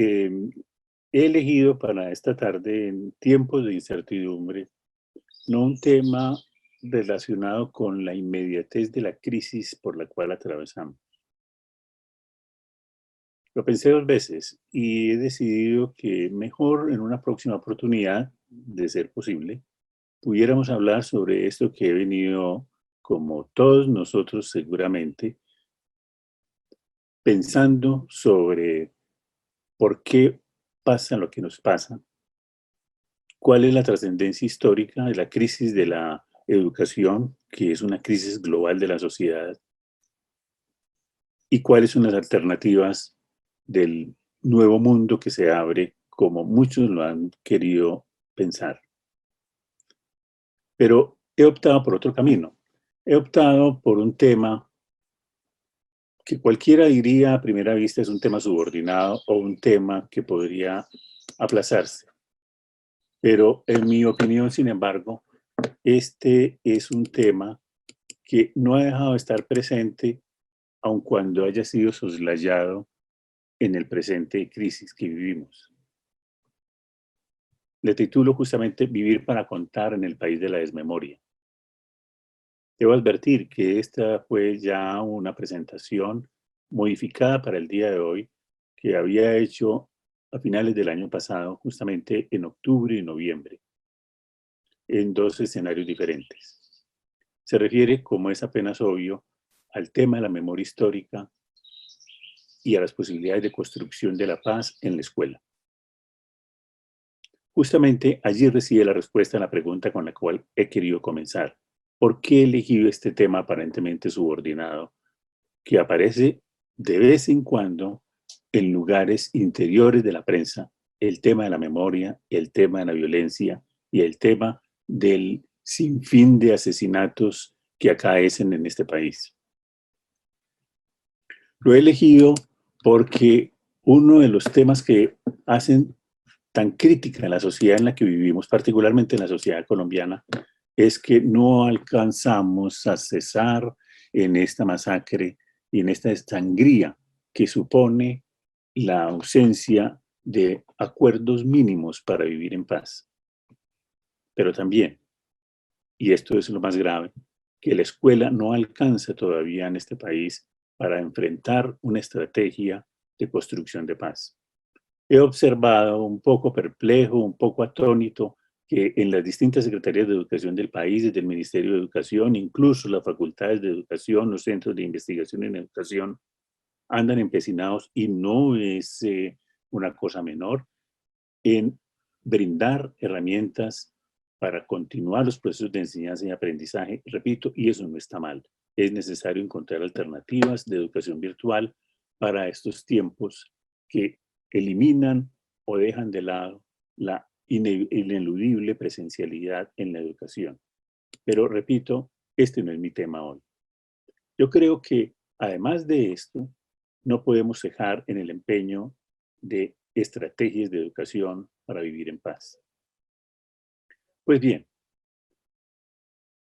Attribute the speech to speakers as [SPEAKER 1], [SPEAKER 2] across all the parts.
[SPEAKER 1] Eh, He elegido para esta tarde, en tiempos de incertidumbre, no un tema relacionado con la inmediatez de la crisis por la cual atravesamos. Lo pensé dos veces y he decidido que mejor en una próxima oportunidad, de ser posible, pudiéramos hablar sobre esto que he venido, como todos nosotros seguramente, pensando sobre por qué pasa lo que nos pasa, cuál es la trascendencia histórica de la crisis de la educación, que es una crisis global de la sociedad, y cuáles son las alternativas del nuevo mundo que se abre, como muchos lo han querido pensar. Pero he optado por otro camino. He optado por un tema que cualquiera diría a primera vista es un tema subordinado o un tema que podría aplazarse. Pero en mi opinión, sin embargo, este es un tema que no ha dejado de estar presente, aun cuando haya sido soslayado en el presente de crisis que vivimos. Le titulo justamente Vivir para contar en el país de la desmemoria. Debo advertir que esta fue ya una presentación modificada para el día de hoy que había hecho a finales del año pasado, justamente en octubre y noviembre, en dos escenarios diferentes. Se refiere, como es apenas obvio, al tema de la memoria histórica y a las posibilidades de construcción de la paz en la escuela. Justamente allí reside la respuesta a la pregunta con la cual he querido comenzar. ¿Por qué he elegido este tema aparentemente subordinado que aparece de vez en cuando en lugares interiores de la prensa? El tema de la memoria, el tema de la violencia y el tema del sinfín de asesinatos que acaecen en este país. Lo he elegido porque uno de los temas que hacen tan crítica la sociedad en la que vivimos, particularmente en la sociedad colombiana, es que no alcanzamos a cesar en esta masacre y en esta sangría que supone la ausencia de acuerdos mínimos para vivir en paz. Pero también, y esto es lo más grave, que la escuela no alcanza todavía en este país para enfrentar una estrategia de construcción de paz. He observado un poco perplejo, un poco atónito, que en las distintas secretarías de educación del país, desde el Ministerio de Educación, incluso las facultades de educación, los centros de investigación en educación, andan empecinados, y no es una cosa menor, en brindar herramientas para continuar los procesos de enseñanza y aprendizaje. Repito, y eso no está mal. Es necesario encontrar alternativas de educación virtual para estos tiempos que eliminan o dejan de lado la ineludible presencialidad en la educación. Pero repito, este no es mi tema hoy. Yo creo que además de esto, no podemos cejar en el empeño de estrategias de educación para vivir en paz. Pues bien,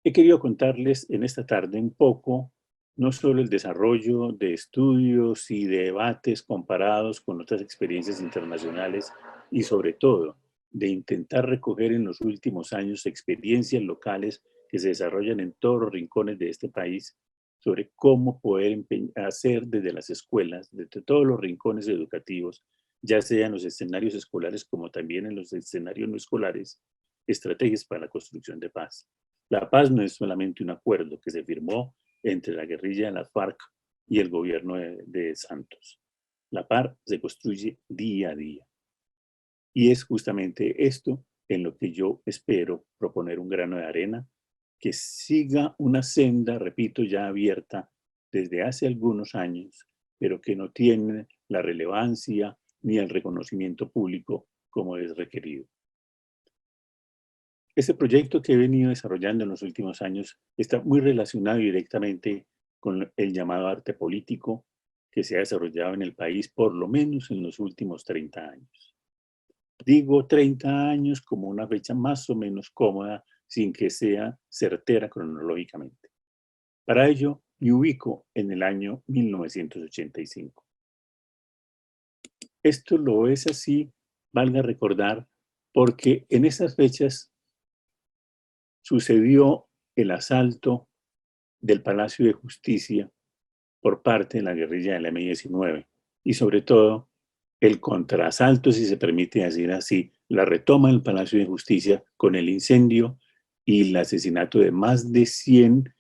[SPEAKER 1] he querido contarles en esta tarde un poco, no solo el desarrollo de estudios y de debates comparados con otras experiencias internacionales, y sobre todo de intentar recoger en los últimos años experiencias locales que se desarrollan en todos los rincones de este país, sobre cómo poder hacer desde las escuelas, desde todos los rincones educativos, ya sea en los escenarios escolares como también en los escenarios no escolares, estrategias para la construcción de paz. La paz no es solamente un acuerdo que se firmó entre la guerrilla de las FARC y el gobierno de Santos. La paz se construye día a día. Y es justamente esto en lo que yo espero proponer un grano de arena que siga una senda, repito, ya abierta desde hace algunos años, pero que no tiene la relevancia ni el reconocimiento público como es requerido. Este proyecto que he venido desarrollando en los últimos años está muy relacionado directamente con el llamado arte político que se ha desarrollado en el país por lo menos en los últimos 30 años. Digo 30 años como una fecha más o menos cómoda, sin que sea certera cronológicamente. Para ello, me ubico en el año 1985. esto lo es así, valga recordar, porque en esas fechas sucedió el asalto del Palacio de Justicia por parte de la guerrilla del M-19 y sobre todo el contraasalto, si se permite decir así, la retoma del Palacio de Justicia con el incendio y el asesinato de más de 100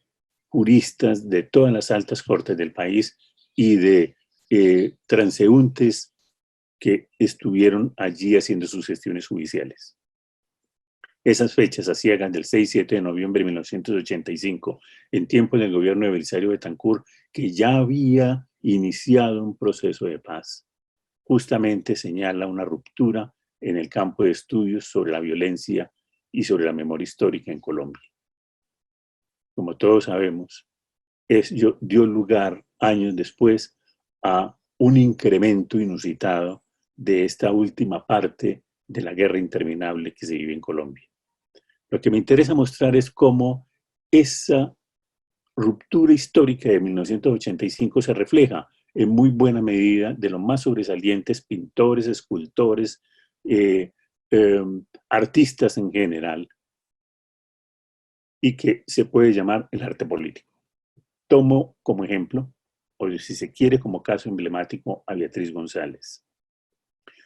[SPEAKER 1] juristas de todas las altas cortes del país y de transeúntes que estuvieron allí haciendo sus gestiones judiciales. Esas fechas aciegan del 6-7 de noviembre de 1985, en tiempos del gobierno de Belisario Betancur, que ya había iniciado un proceso de paz, justamente señala una ruptura en el campo de estudios sobre la violencia y sobre la memoria histórica en Colombia. Como todos sabemos, dio lugar años después a un incremento inusitado de esta última parte de la guerra interminable que se vive en Colombia. Lo que me interesa mostrar es cómo esa ruptura histórica de 1985 se refleja en muy buena medida de los más sobresalientes pintores, escultores, artistas en general, y que se puede llamar el arte político. Tomo como ejemplo, o si se quiere como caso emblemático, a Beatriz González.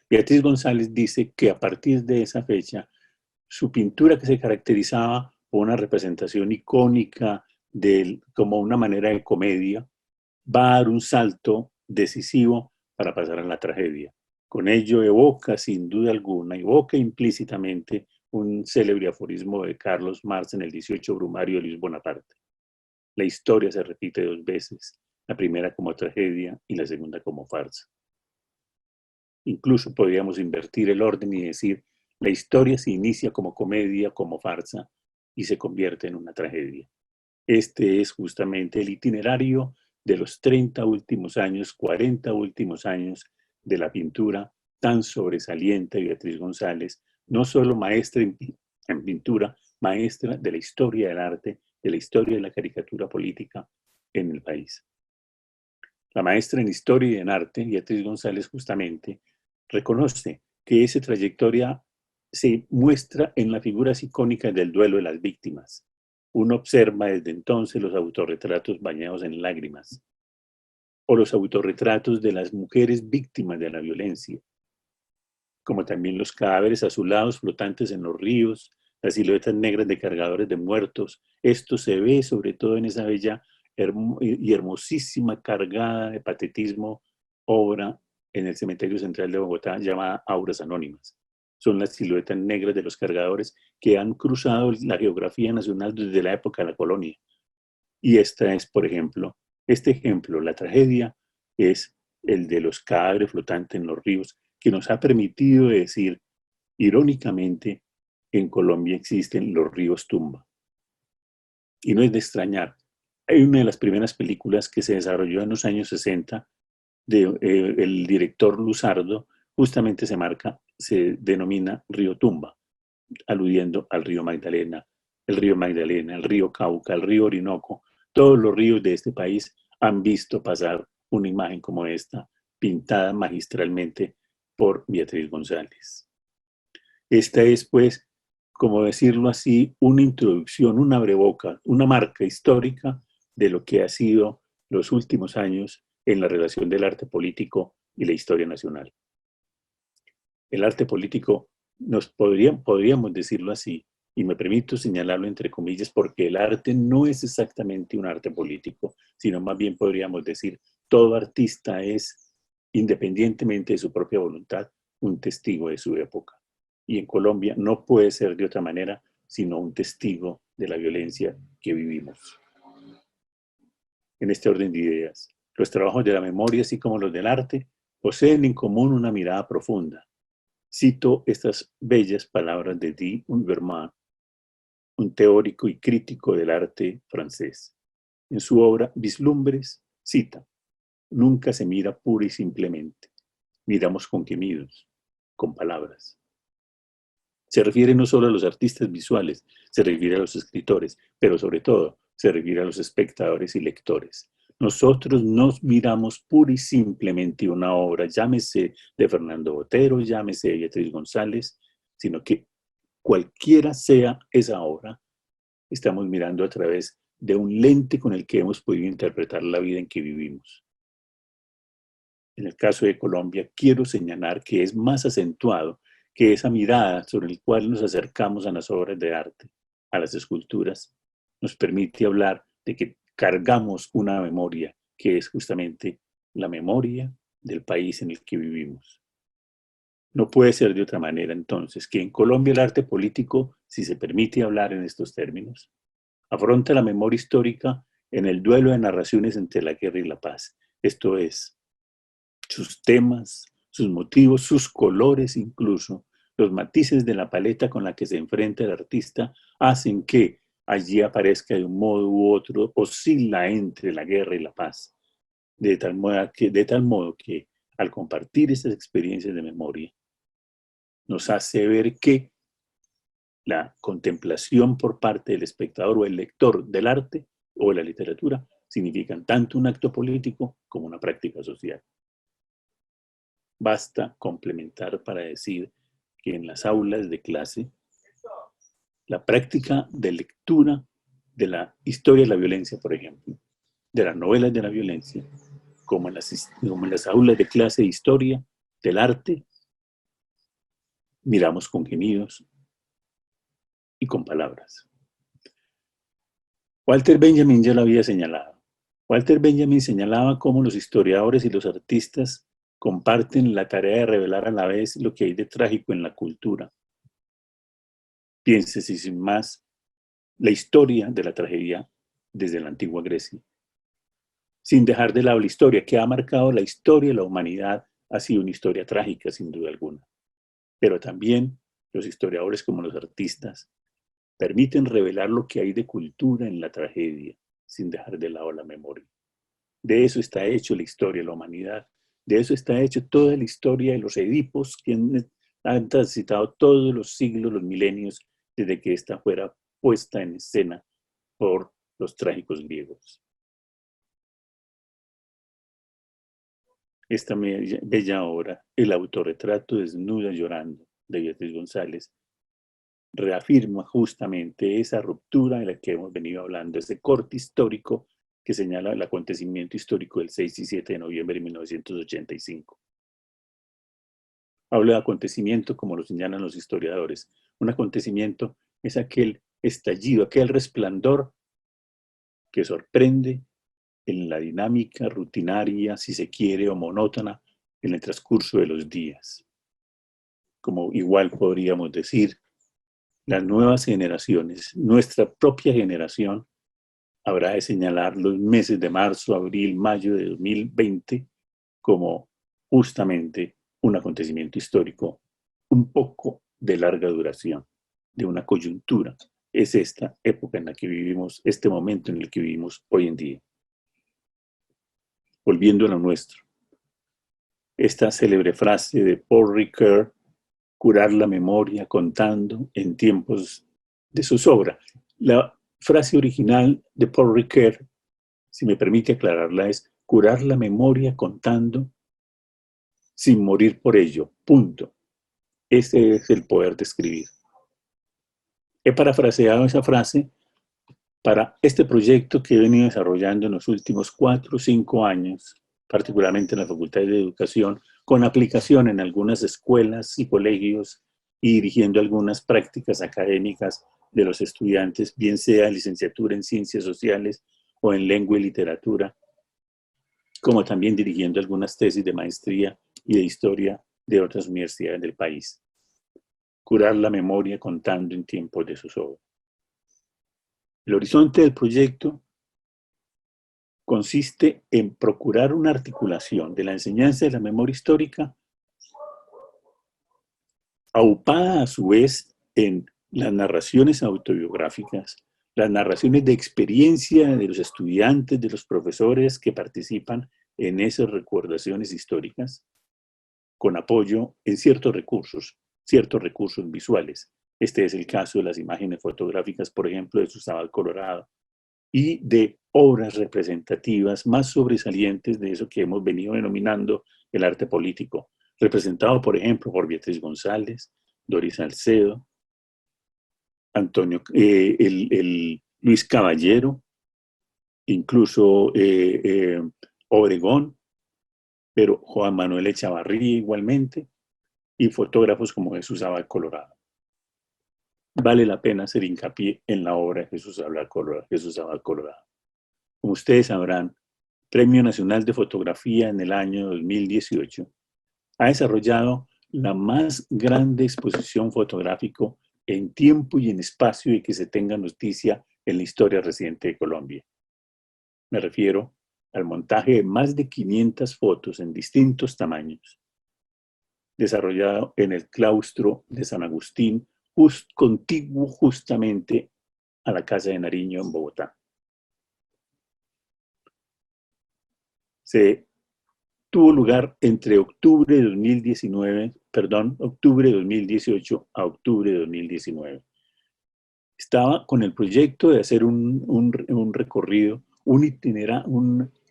[SPEAKER 1] Beatriz González dice que a partir de esa fecha, su pintura, que se caracterizaba por una representación icónica como una manera de comedia, va a dar un salto decisivo para pasar a la tragedia. Con ello evoca, sin duda alguna, evoca implícitamente un célebre aforismo de Carlos Marx en el 18 Brumario de Luis Bonaparte. La historia se repite dos veces, la primera como tragedia y la segunda como farsa. Incluso podríamos invertir el orden y decir, la historia se inicia como comedia, como farsa, y se convierte en una tragedia. Este es justamente el itinerario de los 30 últimos años, 40 últimos años de la pintura tan sobresaliente de Beatriz González, no solo maestra en pintura, maestra de la historia del arte, de la historia de la caricatura política en el país. La maestra en historia y en arte, Beatriz González, justamente reconoce que esa trayectoria se muestra en las figuras icónicas del duelo de las víctimas. Uno observa desde entonces los autorretratos bañados en lágrimas o los autorretratos de las mujeres víctimas de la violencia, como también los cadáveres azulados flotantes en los ríos, las siluetas negras de cargadores de muertos. Esto se ve sobre todo en esa bella y hermosísima cargada de patetismo obra en el cementerio central de Bogotá llamada Auras Anónimas. Son las siluetas negras de los cargadores que han cruzado la geografía nacional desde la época de la colonia. Y esta es, por ejemplo, este ejemplo, la tragedia, es el de los cadáveres flotantes en los ríos, que nos ha permitido decir, irónicamente, en Colombia existen los ríos tumba. Y no es de extrañar. Hay una de las primeras películas que se desarrolló en los años 60 el director Luzardo, justamente se denomina Río Tumba, aludiendo al río Magdalena, el río Cauca, el río Orinoco. Todos los ríos de este país han visto pasar una imagen como esta, pintada magistralmente por Beatriz González. Esta es, pues, como decirlo así, una introducción, un abreboca, una marca histórica de lo que ha sido los últimos años en la relación del arte político y la historia nacional. El arte político, podríamos decirlo así, y me permito señalarlo entre comillas, porque el arte no es exactamente un arte político, sino más bien podríamos decir, todo artista es, independientemente de su propia voluntad, un testigo de su época. Y en Colombia no puede ser de otra manera, sino un testigo de la violencia que vivimos. En este orden de ideas, los trabajos de la memoria, así como los del arte, poseen en común una mirada profunda. Cito estas bellas palabras de Guy Huberman, un teórico y crítico del arte francés. En su obra Vislumbres, cita, nunca se mira pura y simplemente, miramos con gemidos, con palabras. Se refiere no solo a los artistas visuales, se refiere a los escritores, pero sobre todo se refiere a los espectadores y lectores. Nosotros nos miramos pura y simplemente una obra, llámese de Fernando Botero, llámese de Beatriz González, sino que cualquiera sea esa obra, estamos mirando a través de un lente con el que hemos podido interpretar la vida en que vivimos. En el caso de Colombia, quiero señalar que es más acentuado que esa mirada sobre la cual nos acercamos a las obras de arte, a las esculturas, nos permite hablar de que cargamos una memoria que es justamente la memoria del país en el que vivimos. No puede ser de otra manera entonces que en Colombia el arte político, si se permite hablar en estos términos, afronta la memoria histórica en el duelo de narraciones entre la guerra y la paz. Esto es, sus temas, sus motivos, sus colores incluso, los matices de la paleta con la que se enfrenta el artista hacen que allí aparezca de un modo u otro, oscila entre la guerra y la paz, de tal modo que al compartir estas experiencias de memoria, nos hace ver que la contemplación por parte del espectador o el lector del arte o de la literatura significan tanto un acto político como una práctica social. Basta complementar para decir que en las aulas de clase, la práctica de lectura de la historia de la violencia, por ejemplo, de las novelas de la violencia, como en las aulas de clase de historia del arte, miramos con gemidos y con palabras. Walter Benjamin ya lo había señalado. Walter Benjamin señalaba cómo los historiadores y los artistas comparten la tarea de revelar a la vez lo que hay de trágico en la cultura. Piénsese sin más la historia de la tragedia desde la antigua Grecia. Sin dejar de lado la historia que ha marcado la historia de la humanidad, ha sido una historia trágica sin duda alguna. Pero también los historiadores como los artistas permiten revelar lo que hay de cultura en la tragedia, sin dejar de lado la memoria. De eso está hecho la historia de la humanidad. De eso está hecho toda la historia de los Edipos que han transitado todos los siglos, los milenios, desde que esta fuera puesta en escena por los trágicos griegos. Esta bella obra, El autorretrato desnuda llorando, de Beatriz González, reafirma justamente esa ruptura de la que hemos venido hablando, ese corte histórico que señala el acontecimiento histórico del 6 y 7 de noviembre de 1985. Habla de acontecimiento como lo señalan los historiadores. Un acontecimiento es aquel estallido, aquel resplandor que sorprende en la dinámica rutinaria, si se quiere, o monótona en el transcurso de los días. Como igual podríamos decir, las nuevas generaciones, nuestra propia generación, habrá de señalar los meses de marzo, abril, mayo de 2020 como justamente un acontecimiento histórico un poco de larga duración, de una coyuntura. Es esta época en la que vivimos, este momento en el que vivimos hoy en día. Volviendo a lo nuestro. Esta célebre frase de Paul Ricoeur, curar la memoria contando en tiempos de zozobra. La frase original de Paul Ricoeur, si me permite aclararla, es curar la memoria contando sin morir por ello. Punto. Ese es el poder de escribir. He parafraseado esa frase para este proyecto que he venido desarrollando en los últimos 4 o 5 años, particularmente en la Facultad de Educación, con aplicación en algunas escuelas y colegios y dirigiendo algunas prácticas académicas de los estudiantes, bien sea licenciatura en Ciencias Sociales o en Lengua y Literatura, como también dirigiendo algunas tesis de maestría y de historia de otras universidades del país. Curar la memoria contando en tiempos de zozobra. El horizonte del proyecto consiste en procurar una articulación de la enseñanza de la memoria histórica, aupada a su vez en las narraciones autobiográficas, las narraciones de experiencia de los estudiantes, de los profesores que participan en esas recordaciones históricas, con apoyo en ciertos recursos visuales. Este es el caso de las imágenes fotográficas, por ejemplo, de Susabal Colorado, y de obras representativas más sobresalientes de eso que hemos venido denominando el arte político, representado, por ejemplo, por Beatriz González, Doris Salcedo, el Luis Caballero, incluso Obregón, pero Juan Manuel Echavarría igualmente, y fotógrafos como Jesús Abad Colorado. Vale la pena hacer hincapié en la obra de Jesús Abad Colorado. Como ustedes sabrán, Premio Nacional de Fotografía en el año 2018 ha desarrollado la más grande exposición fotográfica en tiempo y en espacio y que se tenga noticia en la historia reciente de Colombia. Me refiero al montaje de más de 500 fotos en distintos tamaños, desarrollado en el claustro de San Agustín, contiguo justamente a la Casa de Nariño en Bogotá. Se tuvo lugar entre octubre de 2018 a octubre de 2019. Estaba con el proyecto de hacer un recorrido,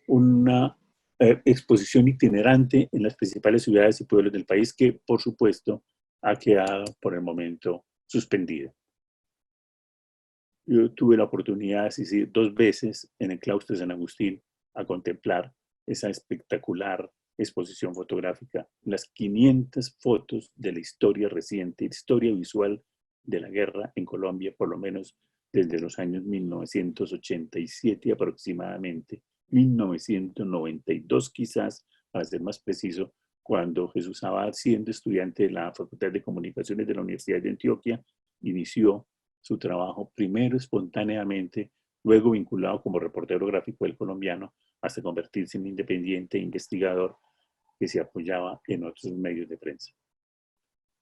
[SPEAKER 1] una exposición itinerante en las principales ciudades y pueblos del país que, por supuesto, ha quedado por el momento suspendida. Yo tuve la oportunidad de asistir 2 veces en el claustro de San Agustín a contemplar esa espectacular exposición fotográfica, las 500 fotos de la historia reciente, historia visual de la guerra en Colombia, por lo menos desde los años 1987 aproximadamente, 1992 quizás, para ser más preciso, cuando Jesús Abad, siendo estudiante de la Facultad de Comunicaciones de la Universidad de Antioquia, inició su trabajo primero espontáneamente, luego vinculado como reportero gráfico del Colombiano, hasta convertirse en independiente investigador que se apoyaba en otros medios de prensa.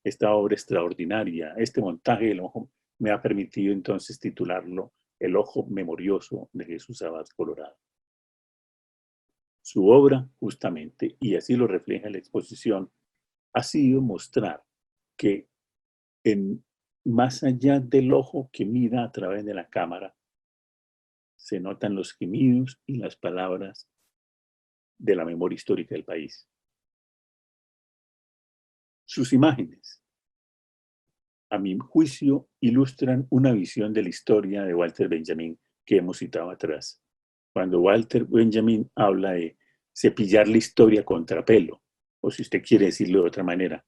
[SPEAKER 1] Esta obra extraordinaria, este montaje del ojo, me ha permitido entonces titularlo El ojo memorioso de Jesús Abad Colorado. Su obra, justamente, y así lo refleja la exposición, ha sido mostrar que más allá del ojo que mira a través de la cámara, se notan los gemidos y las palabras de la memoria histórica del país. Sus imágenes, a mi juicio, ilustran una visión de la historia de Walter Benjamin que hemos citado atrás. Cuando Walter Benjamin habla de cepillar la historia a contrapelo, o si usted quiere decirlo de otra manera,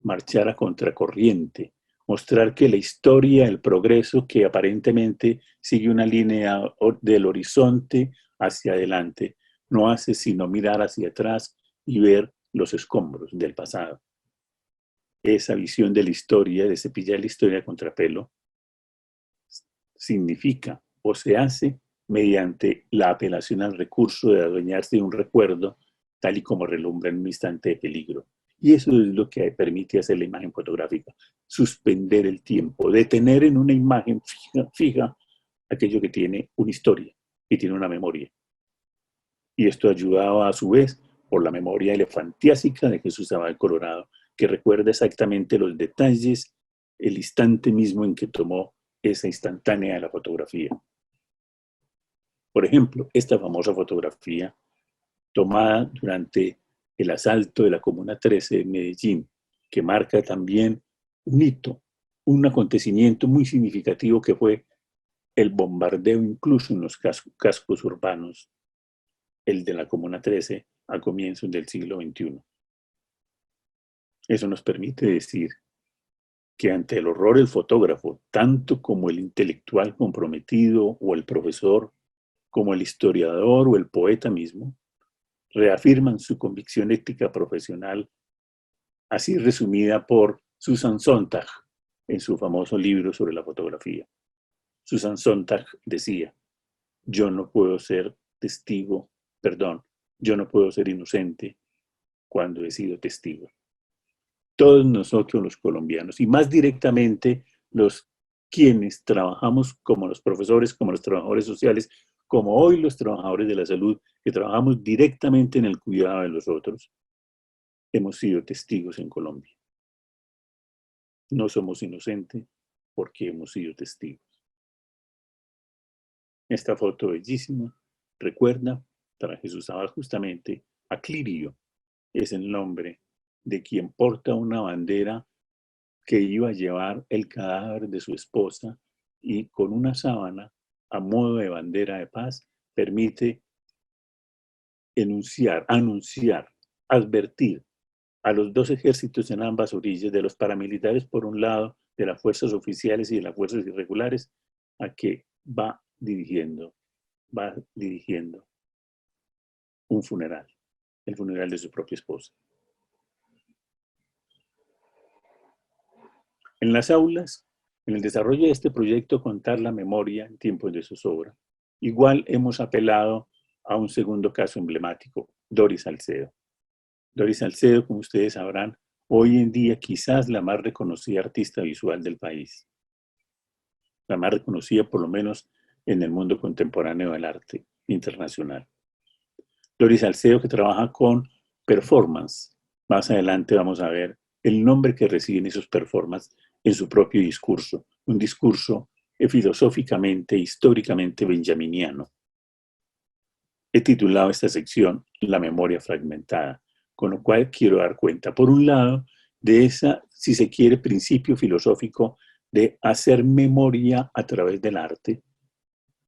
[SPEAKER 1] marchar a contracorriente, mostrar que la historia, el progreso que aparentemente sigue una línea del horizonte hacia adelante, no hace sino mirar hacia atrás y ver los escombros del pasado. Esa visión de la historia, de cepillar la historia a contrapelo, significa o se hace mediante la apelación al recurso de adueñarse de un recuerdo, tal y como relumbra en un instante de peligro. Y eso es lo que permite hacer la imagen fotográfica, suspender el tiempo, detener en una imagen fija aquello que tiene una historia y tiene una memoria. Y esto ayudado a su vez por la memoria elefantiásica de Jesús Abad Colorado, que recuerda exactamente los detalles, el instante mismo en que tomó esa instantánea de la fotografía. Por ejemplo, esta famosa fotografía tomada durante el asalto de la Comuna 13 de Medellín, que marca también un hito, un acontecimiento muy significativo que fue el bombardeo incluso en los cascos urbanos, el de la Comuna 13 a comienzos del siglo XXI. Eso nos permite decir que ante el horror el fotógrafo, tanto como el intelectual comprometido o el profesor, como el historiador o el poeta mismo, reafirman su convicción ética profesional, así resumida por Susan Sontag en su famoso libro sobre la fotografía. Susan Sontag decía, yo no puedo ser yo no puedo ser inocente cuando he sido testigo. Todos nosotros los colombianos, y más directamente los quienes trabajamos como los profesores, como los trabajadores sociales, como hoy los trabajadores de la salud, que trabajamos directamente en el cuidado de los otros, hemos sido testigos en Colombia. No somos inocentes porque hemos sido testigos. Esta foto bellísima recuerda, para Jesús usaba justamente a Clirio, es el nombre de quien porta una bandera que iba a llevar el cadáver de su esposa y con una sábana, a modo de bandera de paz, permite anunciar, advertir a los dos ejércitos en ambas orillas, de los paramilitares por un lado, de las fuerzas oficiales y de las fuerzas irregulares, a que va dirigiendo un funeral, el funeral de su propia esposa. En las aulas, en el desarrollo de este proyecto Contar la Memoria en tiempos de zozobra, igual hemos apelado a un segundo caso emblemático, Doris Salcedo. Doris Salcedo, como ustedes sabrán, hoy en día quizás la más reconocida artista visual del país. La más reconocida por lo menos en el mundo contemporáneo del arte internacional. Doris Salcedo, que trabaja con performance. Más adelante vamos a ver el nombre que reciben esos performances en su propio discurso, un discurso filosóficamente, históricamente benjaminiano. He titulado esta sección La memoria fragmentada, con lo cual quiero dar cuenta, por un lado, de esa, si se quiere, principio filosófico de hacer memoria a través del arte,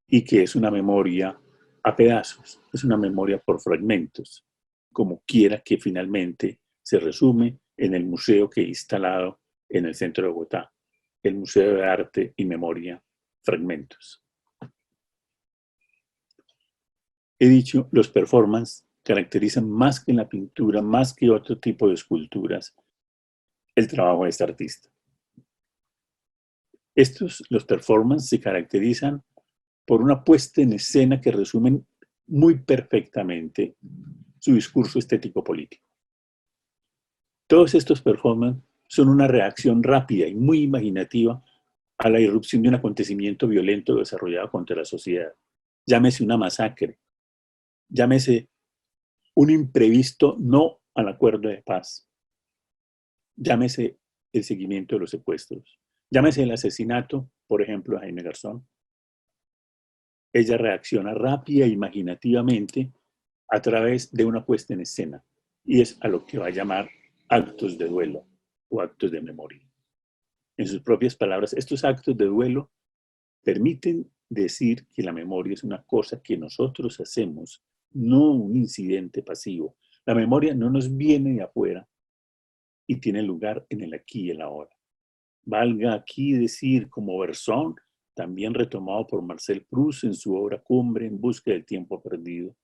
[SPEAKER 1] y que es una memoria a pedazos, es una memoria por fragmentos, como quiera que finalmente se resume en el museo que he instalado en el centro de Bogotá, el Museo de Arte y Memoria Fragmentos. He dicho, los performances caracterizan más que en la pintura, más que otro tipo de esculturas, el trabajo de este artista. Los performances se caracterizan por una puesta en escena que resumen muy perfectamente su discurso estético-político. Todos estos performances son una reacción rápida y muy imaginativa a la irrupción de un acontecimiento violento desarrollado contra la sociedad. Llámese una masacre, llámese un imprevisto no al acuerdo de paz, llámese el seguimiento de los secuestros, llámese el asesinato, por ejemplo, de Jaime Garzón. Ella reacciona rápida e imaginativamente a través de una puesta en escena, y es a lo que va a llamar actos de duelo o actos de memoria. En sus propias palabras, estos actos de duelo permiten decir que la memoria es una cosa que nosotros hacemos, no un incidente pasivo. La memoria no nos viene de afuera y tiene lugar en el aquí y el ahora. Valga aquí decir, como Berzón, también retomado por Marcel Proust en su obra Cumbre, En busca del tiempo perdido,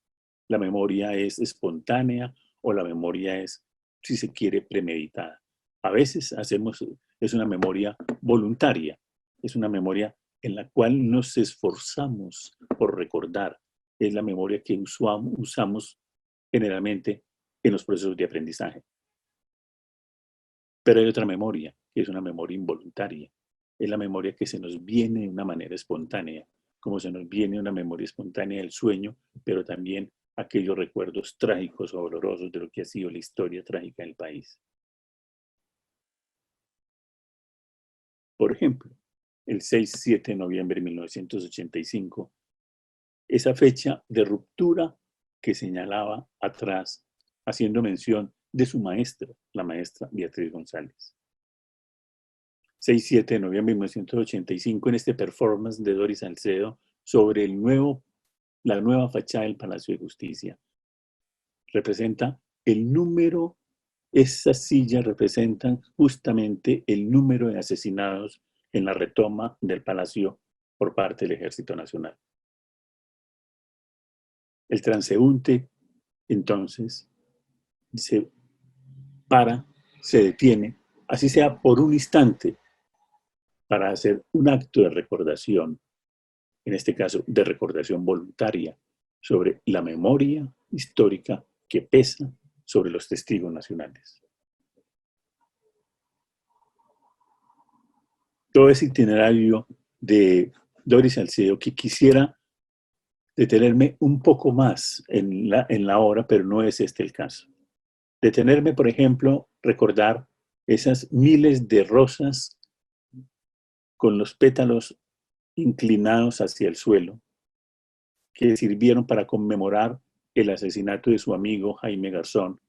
[SPEAKER 1] la memoria es espontánea o la memoria es, si se quiere, premeditada. A veces es una memoria voluntaria, es una memoria en la cual nos esforzamos por recordar. Es la memoria que usamos generalmente en los procesos de aprendizaje. Pero hay otra memoria, que es una memoria involuntaria. Es la memoria que se nos viene de una manera espontánea, como se nos viene una memoria espontánea del sueño, pero también aquellos recuerdos trágicos o dolorosos de lo que ha sido la historia trágica del país. Por ejemplo, el 6-7 de noviembre de 1985, esa fecha de ruptura que señalaba atrás, haciendo mención de su maestra, la maestra Beatriz González. 6-7 de noviembre de 1985, en este performance de Doris Salcedo sobre la nueva fachada del Palacio de Justicia. Representa el número, esas sillas representan justamente el número de asesinados en la retoma del Palacio por parte del Ejército Nacional. El transeúnte, entonces, se detiene, así sea por un instante, para hacer un acto de recordación, en este caso de recordación voluntaria, sobre la memoria histórica que pesa sobre los testigos nacionales. Todo ese itinerario de Doris Salcedo, que quisiera detenerme un poco más en la obra, pero no es este el caso. Detenerme, por ejemplo, recordar esas miles de rosas con los pétalos inclinados hacia el suelo, que sirvieron para conmemorar el asesinato de su amigo Jaime Garzón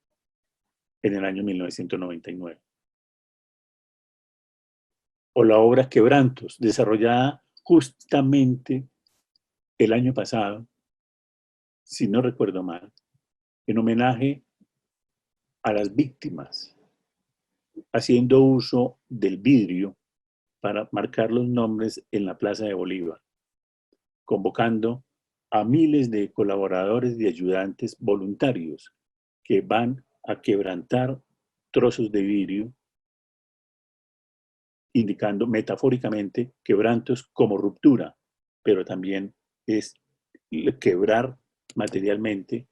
[SPEAKER 1] en el año 1999. O la obra Quebrantos, desarrollada justamente el año pasado, si no recuerdo mal, en homenaje a las víctimas, haciendo uso del vidrio para marcar los nombres en la Plaza de Bolívar, convocando a miles de colaboradores y ayudantes voluntarios que van a quebrantar trozos de vidrio, indicando metafóricamente quebrantos como ruptura, pero también es quebrar materialmente,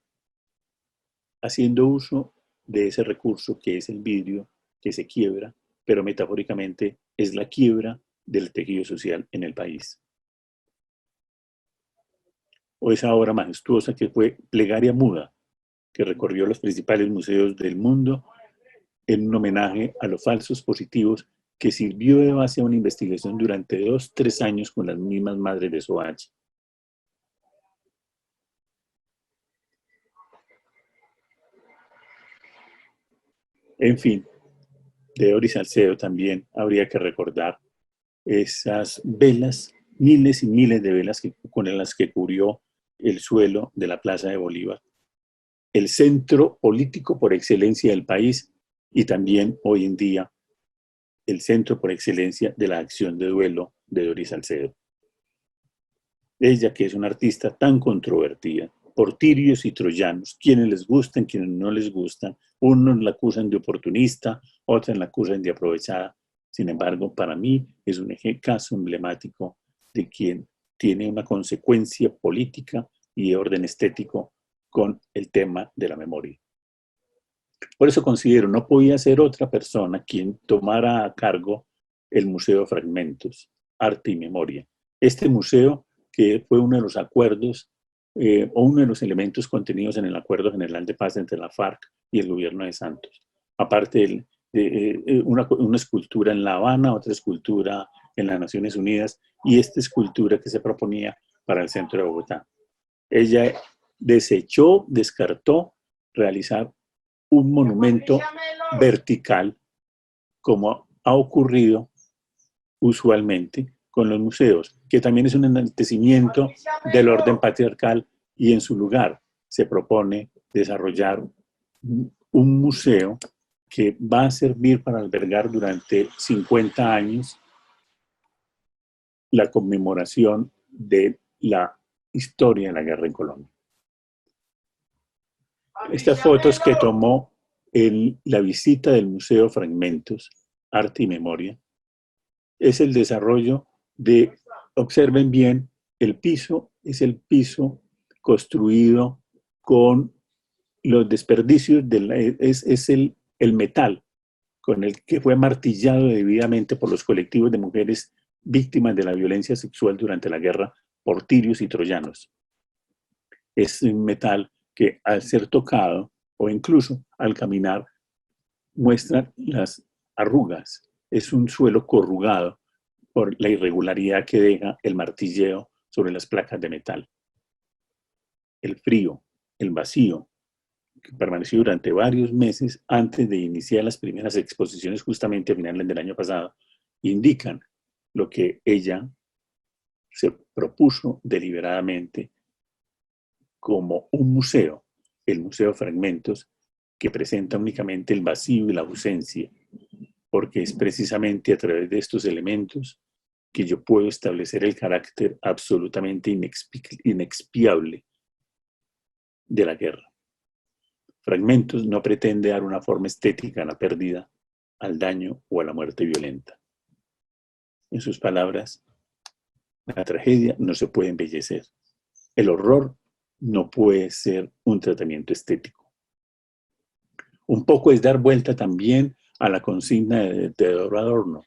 [SPEAKER 1] haciendo uso de ese recurso que es el vidrio, que se quiebra, pero metafóricamente es la quiebra del tejido social en el país. O esa obra majestuosa que fue Plegaria Muda, que recorrió los principales museos del mundo en un homenaje a los falsos positivos, que sirvió de base a una investigación durante 2-3 años con las mismas madres de Soacha. En fin, de Doris Salcedo también habría que recordar esas velas, miles y miles de velas con las que cubrió el suelo de la Plaza de Bolívar, el centro político por excelencia del país y también hoy en día el centro por excelencia de la acción de duelo de Doris Salcedo. Ella, que es una artista tan controvertida, por tirios y troyanos, quienes les gustan, quienes no les gustan, unos la acusan de oportunista, otros la acusan de aprovechada. Sin embargo, para mí es un caso emblemático de quien tiene una consecuencia política y de orden estético con el tema de la memoria. Por eso considero no podía ser otra persona quien tomara a cargo el Museo Fragmentos, Arte y Memoria. Este museo, que fue uno de los acuerdos o uno de los elementos contenidos en el Acuerdo General de Paz entre la FARC y el gobierno de Santos. Aparte de una escultura en La Habana, otra escultura en las Naciones Unidas y esta escultura que se proponía para el centro de Bogotá. Ella desechó, descartó realizar un monumento vertical, como ha ocurrido usualmente con los museos, que también es un enaltecimiento del orden patriarcal, y en su lugar se propone desarrollar un museo que va a servir para albergar durante 50 años la conmemoración de la historia de la guerra en Colombia. Estas fotos que tomó en la visita del Museo Fragmentos, Arte y Memoria, es el desarrollo de, observen bien, el piso es el piso construido con los desperdicios, es el metal con el que fue martillado debidamente por los colectivos de mujeres víctimas de la violencia sexual durante la guerra por tirios y troyanos. Es un metal que al ser tocado o incluso al caminar muestra las arrugas. Es un suelo corrugado por la irregularidad que deja el martilleo sobre las placas de metal. El frío, el vacío, que permaneció durante varios meses antes de iniciar las primeras exposiciones justamente a finales del año pasado, indican lo que ella se propuso deliberadamente como un museo, el Museo Fragmentos, que presenta únicamente el vacío y la ausencia, porque es precisamente a través de estos elementos que yo puedo establecer el carácter absolutamente inexpiable de la guerra. Fragmentos no pretende dar una forma estética a la pérdida, al daño o a la muerte violenta. En sus palabras, la tragedia no se puede embellecer. El horror no puede ser un tratamiento estético. Un poco es dar vuelta también a la consigna de Teodoro Adorno.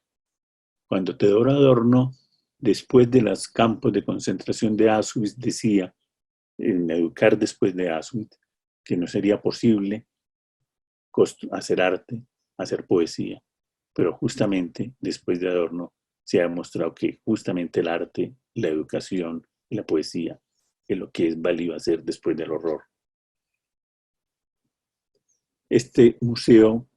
[SPEAKER 1] Cuando Teodoro Adorno, después de los campos de concentración de Auschwitz, decía, en Educar después de Auschwitz, que no sería posible hacer arte, hacer poesía. Pero justamente después de Adorno se ha demostrado que justamente el arte, la educación y la poesía que lo que es válido hacer después del horror. Este museo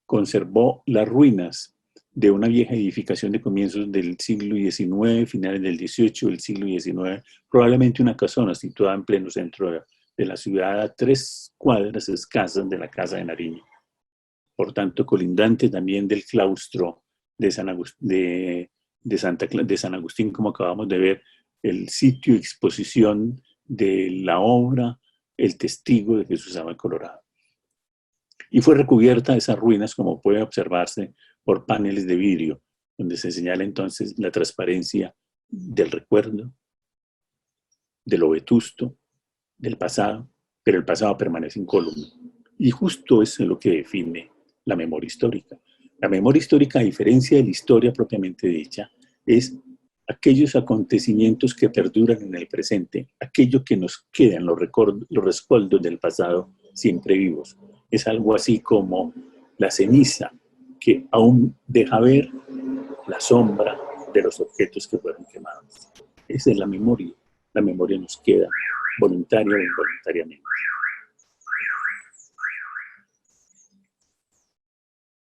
[SPEAKER 1] conservó las ruinas de una vieja edificación de comienzos del siglo XIX, finales del XVIII, del siglo XIX, probablemente una casona situada en pleno centro de la ciudad, a 3 cuadras escasas de la Casa de Nariño. Por tanto, colindante también del claustro de San Agustín, como acabamos de ver, el sitio de exposición de la obra El Testigo de Jesús Ama el Colorado. Y fue recubierta esas ruinas, como puede observarse, por paneles de vidrio, donde se señala entonces la transparencia del recuerdo, de lo vetusto, del pasado, pero el pasado permanece incólume. Y justo eso es lo que define la memoria histórica. La memoria histórica, a diferencia de la historia propiamente dicha, es aquellos acontecimientos que perduran en el presente, aquello que nos queda en los rescoldos del pasado siempre vivos. Es algo así como la ceniza que aún deja ver la sombra de los objetos que fueron quemados. Esa es la memoria. La memoria nos queda voluntaria o involuntariamente.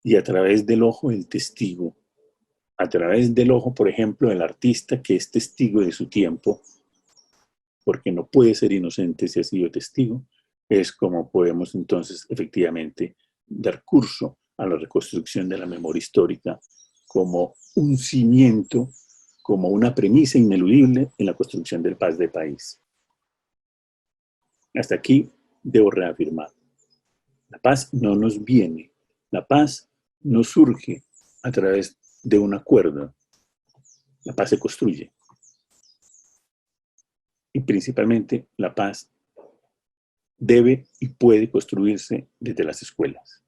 [SPEAKER 1] Y a través del ojo del testigo, a través del ojo, por ejemplo, del artista que es testigo de su tiempo, porque no puede ser inocente si ha sido testigo, es como podemos entonces efectivamente dar curso a la reconstrucción de la memoria histórica como un cimiento, como una premisa ineludible en la construcción del paz de país. Hasta aquí debo reafirmar. La paz no nos viene, la paz no surge a través de un acuerdo, la paz se construye. Y principalmente la paz debe y puede construirse desde las escuelas.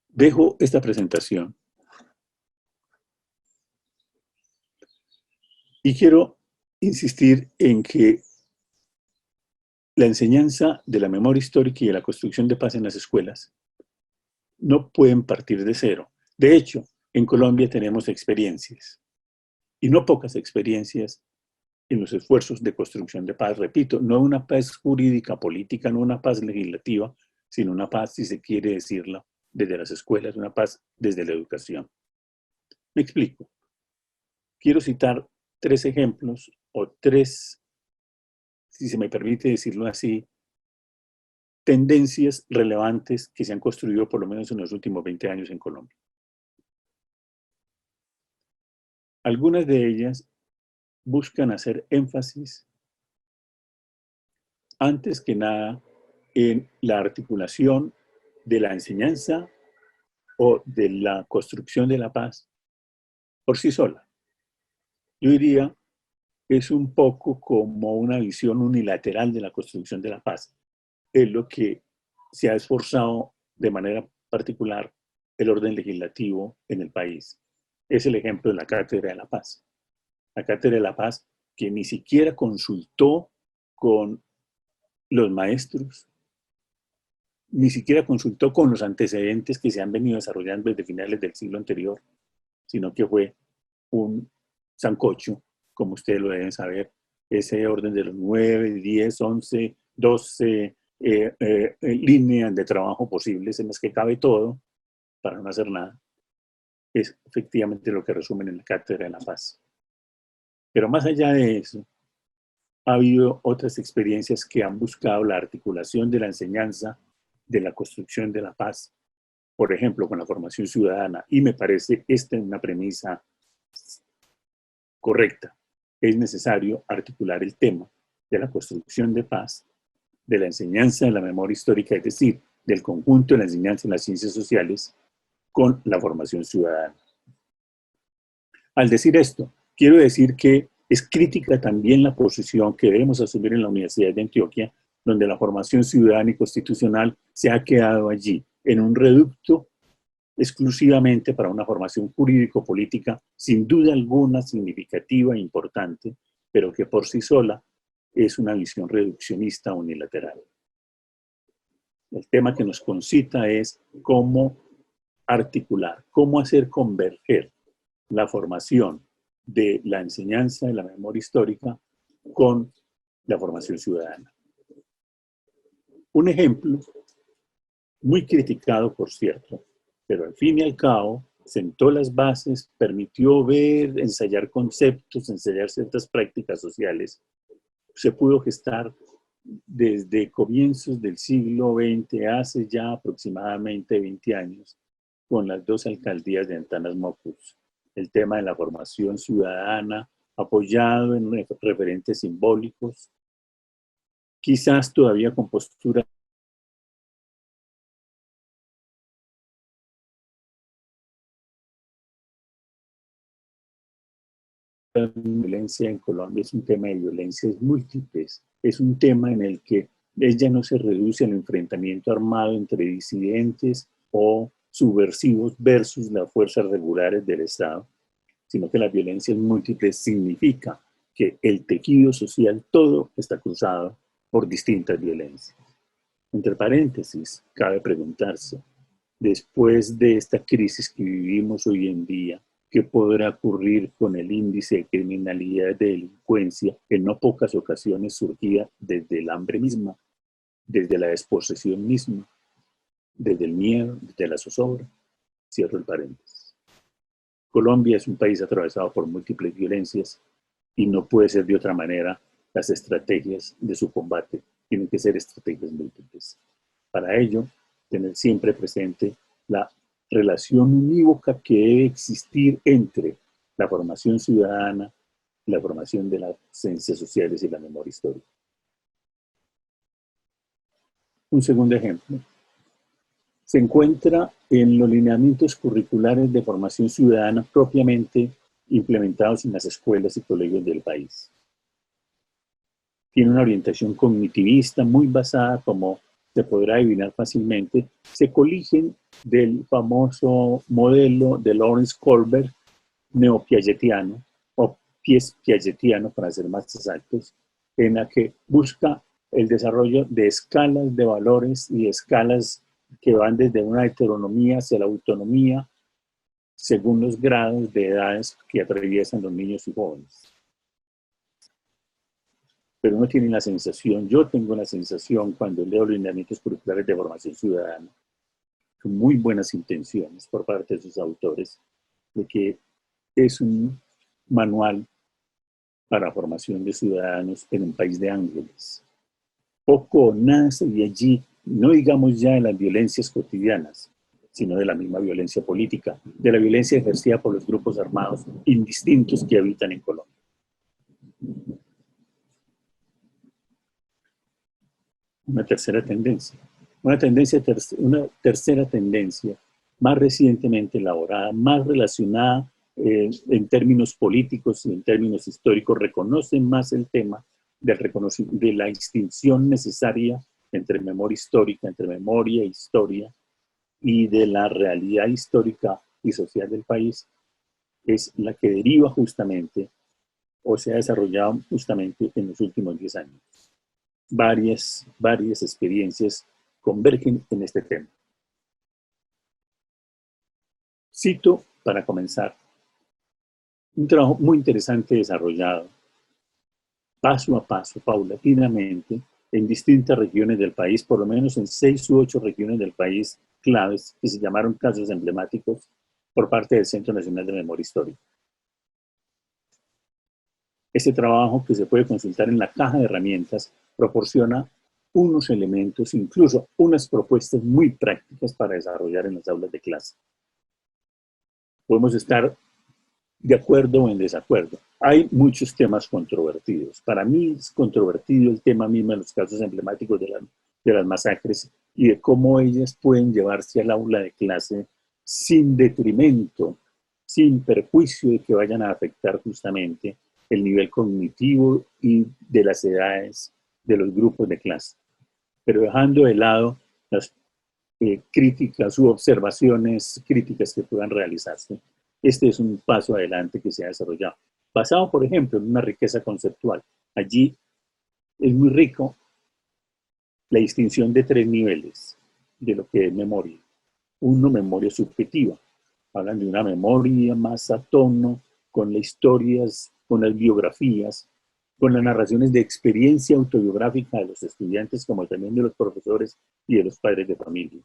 [SPEAKER 1] Dejo esta presentación y quiero insistir en que la enseñanza de la memoria histórica y de la construcción de paz en las escuelas no pueden partir de cero. De hecho, en Colombia tenemos experiencias, y no pocas experiencias, en los esfuerzos de construcción de paz. Repito, no una paz jurídica, política, no una paz legislativa, sino una paz, si se quiere decirlo, desde las escuelas, una paz desde la educación. Me explico. Quiero citar 3 ejemplos, o 3, si se me permite decirlo así, tendencias relevantes que se han construido por lo menos en los últimos 20 años en Colombia. Algunas de ellas buscan hacer énfasis, antes que nada, en la articulación de la enseñanza o de la construcción de la paz por sí sola. Yo diría, es un poco como una visión unilateral de la construcción de la paz. Es lo que se ha esforzado de manera particular el orden legislativo en el país. Es el ejemplo de la Cátedra de la Paz. La Cátedra de la Paz que ni siquiera consultó con los maestros, ni siquiera consultó con los antecedentes que se han venido desarrollando desde finales del siglo anterior, sino que fue un sancocho, como ustedes lo deben saber, ese orden de los 9, 10, 11, 12 líneas de trabajo posibles en las que cabe todo para no hacer nada, es efectivamente lo que resumen en la Cátedra de la Paz. Pero más allá de eso, ha habido otras experiencias que han buscado la articulación de la enseñanza de la construcción de la paz, por ejemplo, con la formación ciudadana, y me parece esta una premisa correcta. Es necesario articular el tema de la construcción de paz, de la enseñanza de la memoria histórica, es decir, del conjunto de la enseñanza en las ciencias sociales, con la formación ciudadana. Al decir esto, quiero decir que es crítica también la posición que debemos asumir en la Universidad de Antioquia, donde la formación ciudadana y constitucional se ha quedado allí, en un reducto exclusivamente para una formación jurídico-política, sin duda alguna significativa e importante, pero que por sí sola es una visión reduccionista unilateral. El tema que nos concita es cómo articular, cómo hacer converger la formación de la enseñanza de la memoria histórica con la formación ciudadana. Un ejemplo, muy criticado por cierto, pero al fin y al cabo sentó las bases, permitió ver, ensayar conceptos, ensayar ciertas prácticas sociales. Se pudo gestar desde comienzos del siglo XX, hace ya aproximadamente 20 años, con las dos alcaldías de Antanas Mocus. El tema de la formación ciudadana, apoyado en referentes simbólicos, quizás todavía con postura de violencia en Colombia. Es un tema de violencias múltiples, es un tema en el que ella no se reduce al enfrentamiento armado entre disidentes o subversivos versus las fuerzas regulares del Estado, sino que las violencias múltiples significa que el tejido social todo está cruzado por distintas violencias. Entre paréntesis, cabe preguntarse, después de esta crisis que vivimos hoy en día, ¿qué podrá ocurrir con el índice de criminalidad y de delincuencia que en no pocas ocasiones surgía desde el hambre misma, desde la desposesión misma, desde el miedo, desde la zozobra? Cierro el paréntesis. Colombia es un país atravesado por múltiples violencias y no puede ser de otra manera. Las estrategias de su combate tienen que ser estrategias múltiples. Para ello, tener siempre presente la relación unívoca que debe existir entre la formación ciudadana y la formación de las ciencias sociales y la memoria histórica. Un segundo ejemplo se encuentra en los lineamientos curriculares de formación ciudadana propiamente implementados en las escuelas y colegios del país. Tiene una orientación cognitivista muy basada, como se podrá adivinar fácilmente, se coligen del famoso modelo de Lawrence Kohlberg neopiagetiano, o piagetiano para ser más exactos, en la que busca el desarrollo de escalas de valores y escalas que van desde una heteronomía hacia la autonomía según los grados de edades que atraviesan los niños y jóvenes. Pero uno tiene la sensación, yo tengo la sensación cuando leo los lineamientos curriculares de formación ciudadana, con muy buenas intenciones por parte de sus autores, de que es un manual para formación de ciudadanos en un país de ángeles. Poco o nada se ve allí, no digamos ya de las violencias cotidianas, sino de la misma violencia política, de la violencia ejercida por los grupos armados indistintos que habitan en Colombia. Una tercera tendencia, una tercera tendencia más recientemente elaborada, más relacionada en términos políticos y en términos históricos, reconoce más el tema de la distinción necesaria entre memoria histórica, entre memoria e historia, y de la realidad histórica y social del país, es la que deriva justamente o se ha desarrollado justamente en los últimos 10 años. Varias experiencias convergen en este tema. Cito, para comenzar, un trabajo muy interesante desarrollado paso a paso, paulatinamente, en distintas regiones del país, por lo menos en 6 u 8 regiones del país claves, que se llamaron casos emblemáticos por parte del Centro Nacional de Memoria Histórica. Este trabajo, que se puede consultar en la caja de herramientas, proporciona unos elementos, incluso unas propuestas muy prácticas para desarrollar en las aulas de clase. Podemos estar de acuerdo o en desacuerdo. Hay muchos temas controvertidos. Para mí es controvertido el tema mismo de los casos emblemáticos de las masacres y de cómo ellas pueden llevarse al aula de clase sin detrimento, sin perjuicio de que vayan a afectar justamente el nivel cognitivo y de las edades de los grupos de clase. Pero dejando de lado las críticas u observaciones críticas que puedan realizarse, este es un paso adelante que se ha desarrollado, basado, por ejemplo, en una riqueza conceptual. Allí es muy rico la distinción de 3 niveles de lo que es memoria. Uno, memoria subjetiva. Hablan de una memoria más a tono con las historias, con las biografías, con las narraciones de experiencia autobiográfica de los estudiantes, como también de los profesores y de los padres de familia.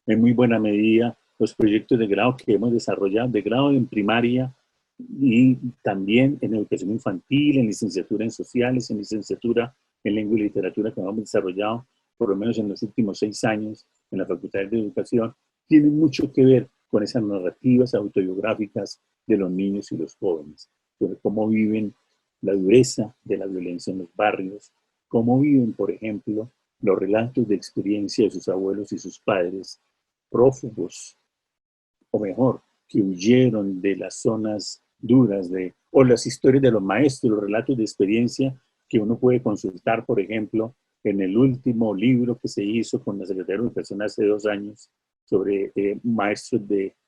[SPEAKER 1] En muy buena medida, los proyectos de grado que hemos desarrollado, de grado en primaria y también en educación infantil, en licenciatura en sociales, en licenciatura en lengua y literatura que hemos desarrollado por lo menos en los últimos 6 años en la Facultad de Educación, tienen mucho que ver con esas narrativas autobiográficas de los niños y los jóvenes, sobre cómo viven la dureza de la violencia en los barrios, cómo viven, por ejemplo, los relatos de experiencia de sus abuelos y sus padres, prófugos, o mejor, que huyeron de las zonas duras, o las historias de los maestros, los relatos de experiencia que uno puede consultar, por ejemplo, en el último libro que se hizo con la Secretaría de Educación hace 2 años sobre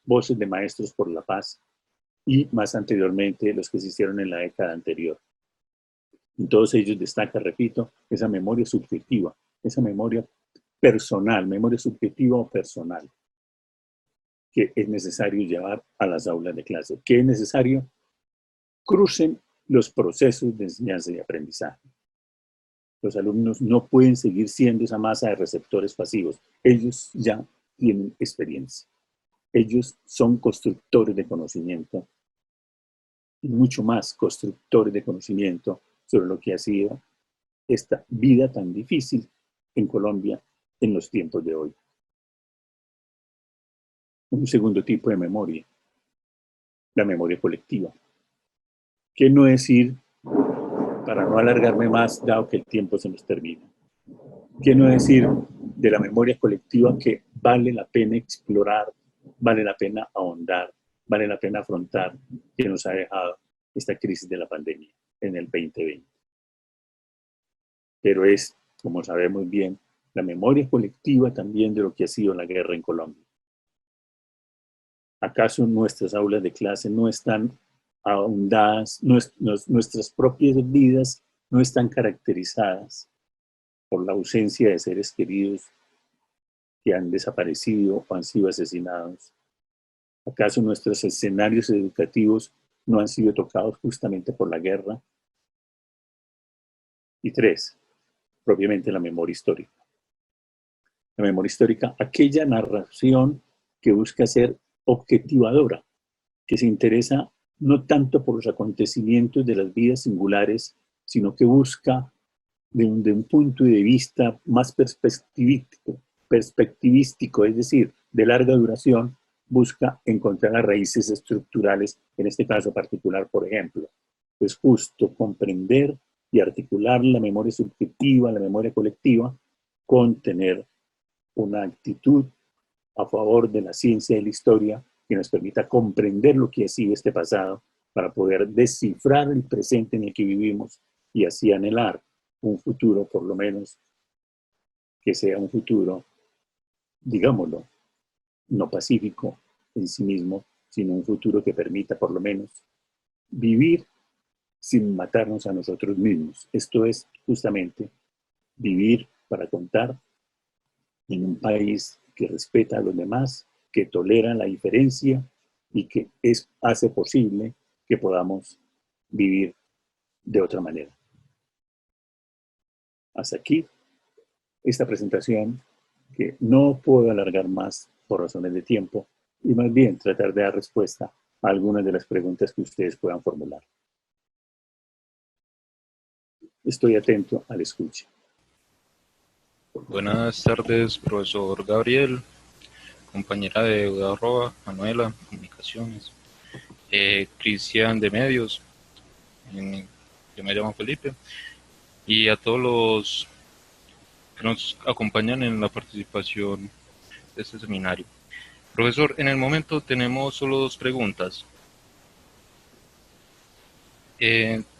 [SPEAKER 1] voces de maestros por la paz, y más anteriormente los que se hicieron en la década anterior. En todos ellos destaca, repito, esa memoria subjetiva, esa memoria personal, memoria subjetiva o personal, que es necesario llevar a las aulas de clase, que es necesario crucen los procesos de enseñanza y aprendizaje. Los alumnos no pueden seguir siendo esa masa de receptores pasivos. Ellos ya tienen experiencia. Ellos son constructores de conocimiento y mucho más constructores de conocimiento sobre lo que ha sido esta vida tan difícil en Colombia en los tiempos de hoy. Un segundo tipo de memoria, la memoria colectiva. ¿Qué no decir, para no alargarme más, dado que el tiempo se nos termina? ¿Qué no decir de la memoria colectiva que vale la pena explorar, vale la pena ahondar, vale la pena afrontar, que nos ha dejado esta crisis de la pandemia en el 2020? Pero es, como sabemos bien, la memoria colectiva también de lo que ha sido la guerra en Colombia. ¿Acaso nuestras aulas de clase no están ahondadas, nuestras propias vidas no están caracterizadas por la ausencia de seres queridos que han desaparecido o han sido asesinados? ¿Acaso nuestros escenarios educativos no han sido tocados justamente por la guerra? Y 3, propiamente la memoria histórica. La memoria histórica, aquella narración que busca ser objetivadora, que se interesa no tanto por los acontecimientos de las vidas singulares, sino que busca de un punto de vista más perspectivístico, es decir, de larga duración, busca encontrar las raíces estructurales, en este caso particular, por ejemplo. Es justo comprender y articular la memoria subjetiva, la memoria colectiva, con tener una actitud a favor de la ciencia y la historia que nos permita comprender lo que ha sido este pasado para poder descifrar el presente en el que vivimos y así anhelar un futuro, por lo menos, que sea un futuro, digámoslo, no pacífico en sí mismo, sino un futuro que permita, por lo menos, vivir sin matarnos a nosotros mismos. Esto es justamente vivir para contar en un país que respeta a los demás, que tolera la diferencia y que hace posible que podamos vivir de otra manera. Hasta aquí esta presentación, que no puedo alargar más por razones de tiempo, y más bien tratar de dar respuesta a algunas de las preguntas que ustedes puedan formular. Estoy atento a la escucha.
[SPEAKER 2] Buenas tardes, profesor Gabriel, compañera de UDA Manuela, Comunicaciones, Cristian de Medios, yo me llamo Felipe, y a todos los que nos acompañan en la participación de este seminario. Profesor, en el momento tenemos solo 2 preguntas.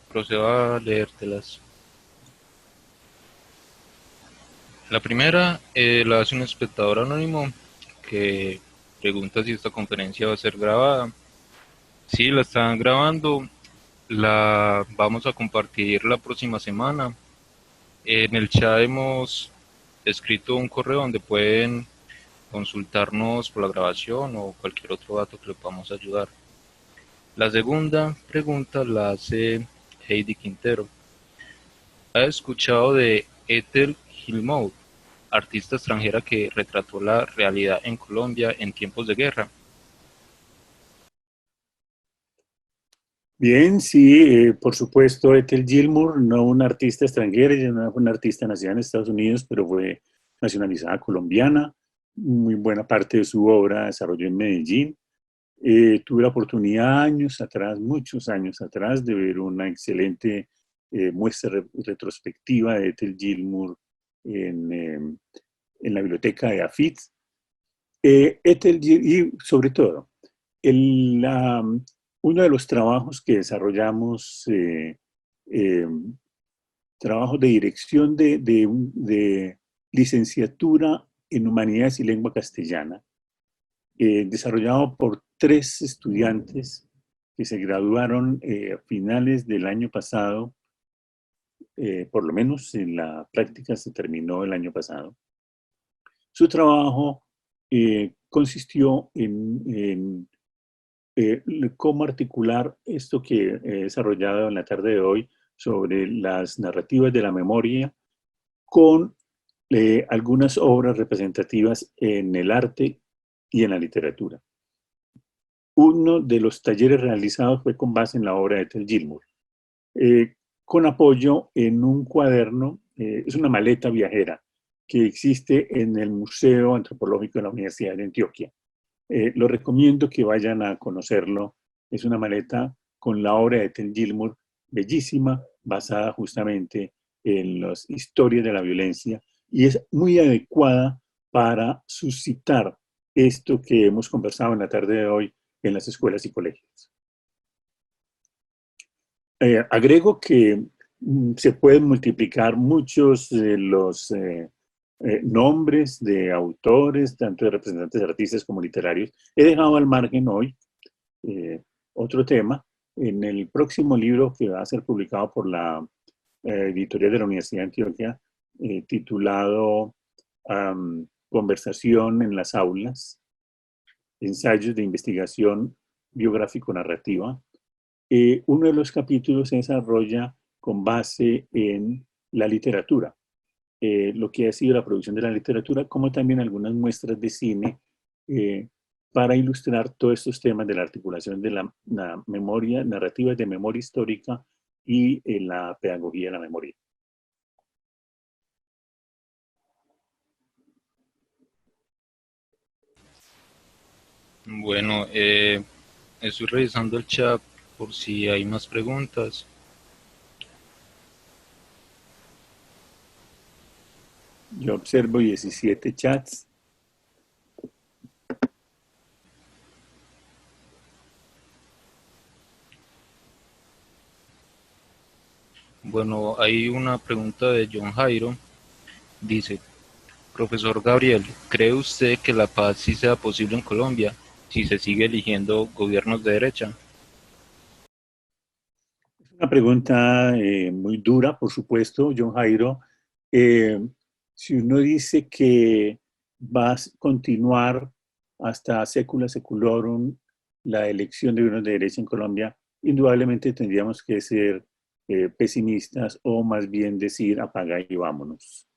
[SPEAKER 2] Procedo a leértelas. La primera la hace un espectador anónimo que pregunta si esta conferencia va a ser grabada. Sí, la están grabando, la vamos a compartir la próxima semana. En el chat hemos escrito un correo donde pueden consultarnos por la grabación o cualquier otro dato que le podamos ayudar. La segunda pregunta la hace Heidi Quintero. ¿Ha escuchado de Ethel Gilmore, artista extranjera que retrató la realidad en Colombia en tiempos de guerra?
[SPEAKER 1] Bien, sí, por supuesto, Ethel Gilmore, no una artista extranjera, ella no fue una artista nacida en Estados Unidos, pero fue nacionalizada colombiana. Muy buena parte de su obra desarrolló en Medellín. Tuve la oportunidad años atrás, muchos años atrás, de ver una excelente muestra retrospectiva de Ethel Gilmore en la biblioteca de AFIT. Y sobre todo, el, uno de los trabajos que desarrollamos, eh, trabajos de dirección de licenciatura en Humanidades y Lengua Castellana, desarrollado por 3 estudiantes que se graduaron a finales del año pasado, por lo menos en la práctica se terminó el año pasado. Su trabajo consistió en cómo articular esto que he desarrollado en la tarde de hoy sobre las narrativas de la memoria con algunas obras representativas en el arte y en la literatura. Uno de los talleres realizados fue con base en la obra de Ethel Gilmore, con apoyo en un cuaderno, es una maleta viajera que existe en el Museo Antropológico de la Universidad de Antioquia. Lo recomiendo que vayan a conocerlo. Es una maleta con la obra de Ethel Gilmore, bellísima, basada justamente en las historias de la violencia y es muy adecuada para suscitar esto que hemos conversado en la tarde de hoy en las escuelas y colegios. Agrego que se pueden multiplicar muchos de los nombres de autores, tanto de representantes artistas como literarios. He dejado al margen hoy otro tema. En el próximo libro que va a ser publicado por la editorial de la Universidad de Antioquia, titulado Conversación en las aulas, ensayos de investigación biográfico-narrativa, uno de los capítulos se desarrolla con base en la literatura, lo que ha sido la producción de la literatura, como también algunas muestras de cine para ilustrar todos estos temas de la articulación de la memoria, narrativas de memoria histórica y la pedagogía de la memoria.
[SPEAKER 2] Bueno, estoy revisando el chat por si hay más preguntas.
[SPEAKER 1] Yo observo 17 chats.
[SPEAKER 2] Bueno, hay una pregunta de John Jairo. Dice, profesor Gabriel, ¿cree usted que la paz sí sea posible en Colombia si se sigue eligiendo gobiernos de derecha?
[SPEAKER 1] Es una pregunta muy dura, por supuesto, John Jairo. Eh, si uno dice que va a continuar hasta secula seculorum la elección de gobiernos de derecha en Colombia, indudablemente tendríamos que ser pesimistas o más bien decir apaga y vámonos.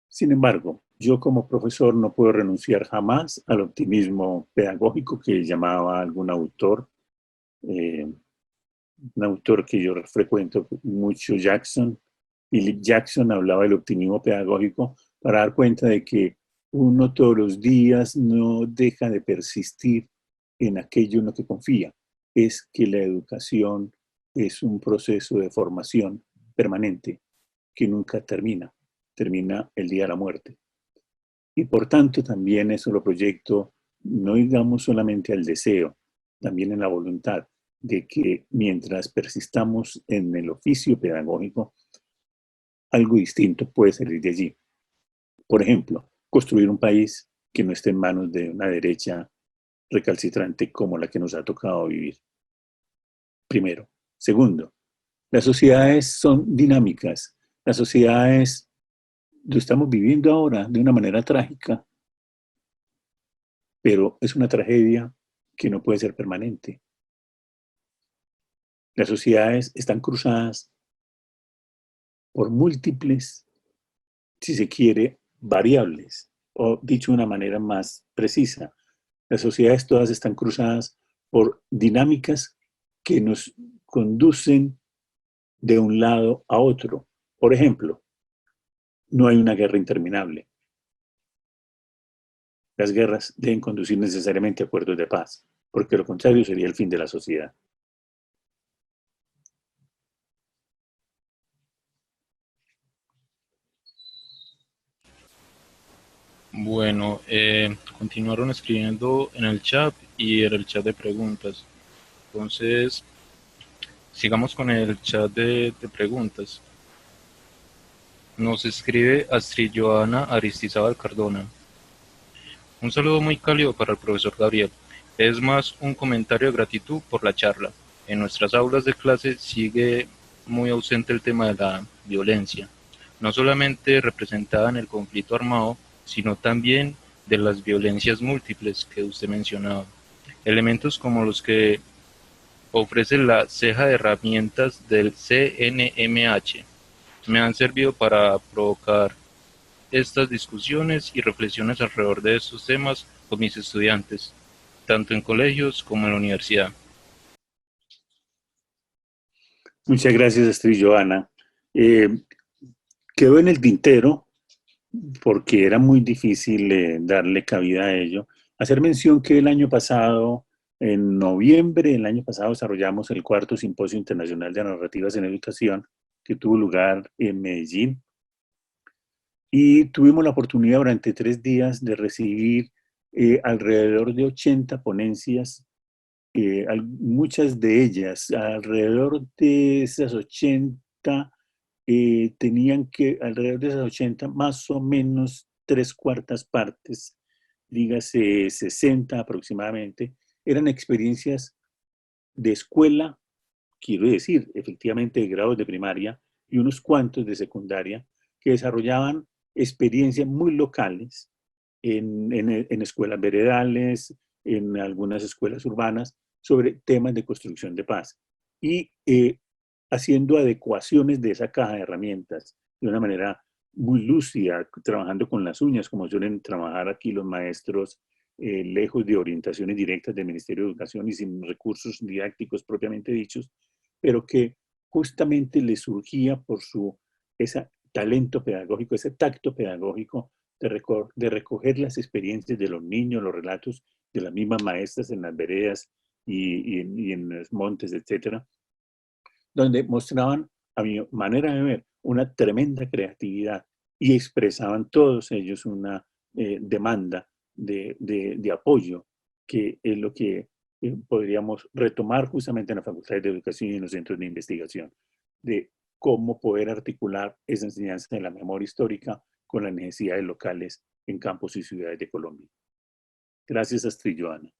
[SPEAKER 1] Sin embargo, yo como profesor no puedo renunciar jamás al optimismo pedagógico que llamaba algún autor, eh, un autor que yo frecuento mucho, Jackson. Philip Jackson hablaba del optimismo pedagógico para dar cuenta de que uno todos los días no deja de persistir en aquello en lo que confía. Es que la educación es un proceso de formación permanente que nunca termina, termina el día de la muerte. Y por tanto también eso lo proyecto, no digamos solamente al deseo, también en la voluntad de que mientras persistamos en el oficio pedagógico, algo distinto puede salir de allí. Por ejemplo, construir un país que no esté en manos de una derecha recalcitrante como la que nos ha tocado vivir. Primero. Segundo, las sociedades son dinámicas. Las sociedades lo estamos viviendo ahora de una manera trágica, pero es una tragedia que no puede ser permanente. Las sociedades están cruzadas por múltiples, si se quiere, variables, o dicho de una manera más precisa, las sociedades todas están cruzadas por dinámicas que nos conducen de un lado a otro. Por ejemplo, no hay una guerra interminable. Las guerras deben conducir necesariamente a acuerdos de paz, porque lo contrario sería el fin de la sociedad.
[SPEAKER 2] Bueno, continuaron escribiendo en el chat y en el chat de preguntas. Entonces, sigamos con el chat de preguntas. Nos escribe Astrid Joana Aristizábal Cardona. Un saludo muy cálido para el profesor Gabriel. Es más un comentario de gratitud por la charla. En nuestras aulas de clase sigue muy ausente el tema de la violencia, no solamente representada en el conflicto armado, sino también de las violencias múltiples que usted mencionaba. Elementos como los que ofrece la ceja de herramientas del CNMH me han servido para provocar estas discusiones y reflexiones alrededor de estos temas con mis estudiantes, tanto en colegios como en la universidad.
[SPEAKER 1] Muchas gracias, Astrid Joana. Quedó en el tintero, porque era muy difícil darle cabida a ello, hacer mención que el año pasado, en noviembre del año pasado, desarrollamos el cuarto Simposio Internacional de Narrativas en Educación, que tuvo lugar en Medellín, y tuvimos la oportunidad durante 3 días de recibir alrededor de 80 ponencias, muchas de ellas, alrededor de esas 80, tenían que, alrededor de esas 80, más o menos 3/4 partes, dígase 60 aproximadamente, eran experiencias de escuela, quiero decir, efectivamente de grados de primaria y unos cuantos de secundaria, que desarrollaban experiencias muy locales en escuelas veredales, en algunas escuelas urbanas, sobre temas de construcción de paz. Y haciendo adecuaciones de esa caja de herramientas de una manera muy lúcida, trabajando con las uñas, como suelen trabajar aquí los maestros, lejos de orientaciones directas del Ministerio de Educación y sin recursos didácticos propiamente dichos, pero que justamente le surgía por ese talento pedagógico, ese tacto pedagógico de recoger las experiencias de los niños, los relatos de las mismas maestras en las veredas y en los montes, etcétera, donde mostraban, a mi manera de ver, una tremenda creatividad y expresaban todos ellos una demanda de apoyo, que es lo que podríamos retomar justamente en la Facultad de Educación y en los centros de investigación, de cómo poder articular esa enseñanza de la memoria histórica con las necesidades locales en campos y ciudades de Colombia. Gracias, Astrid Joana.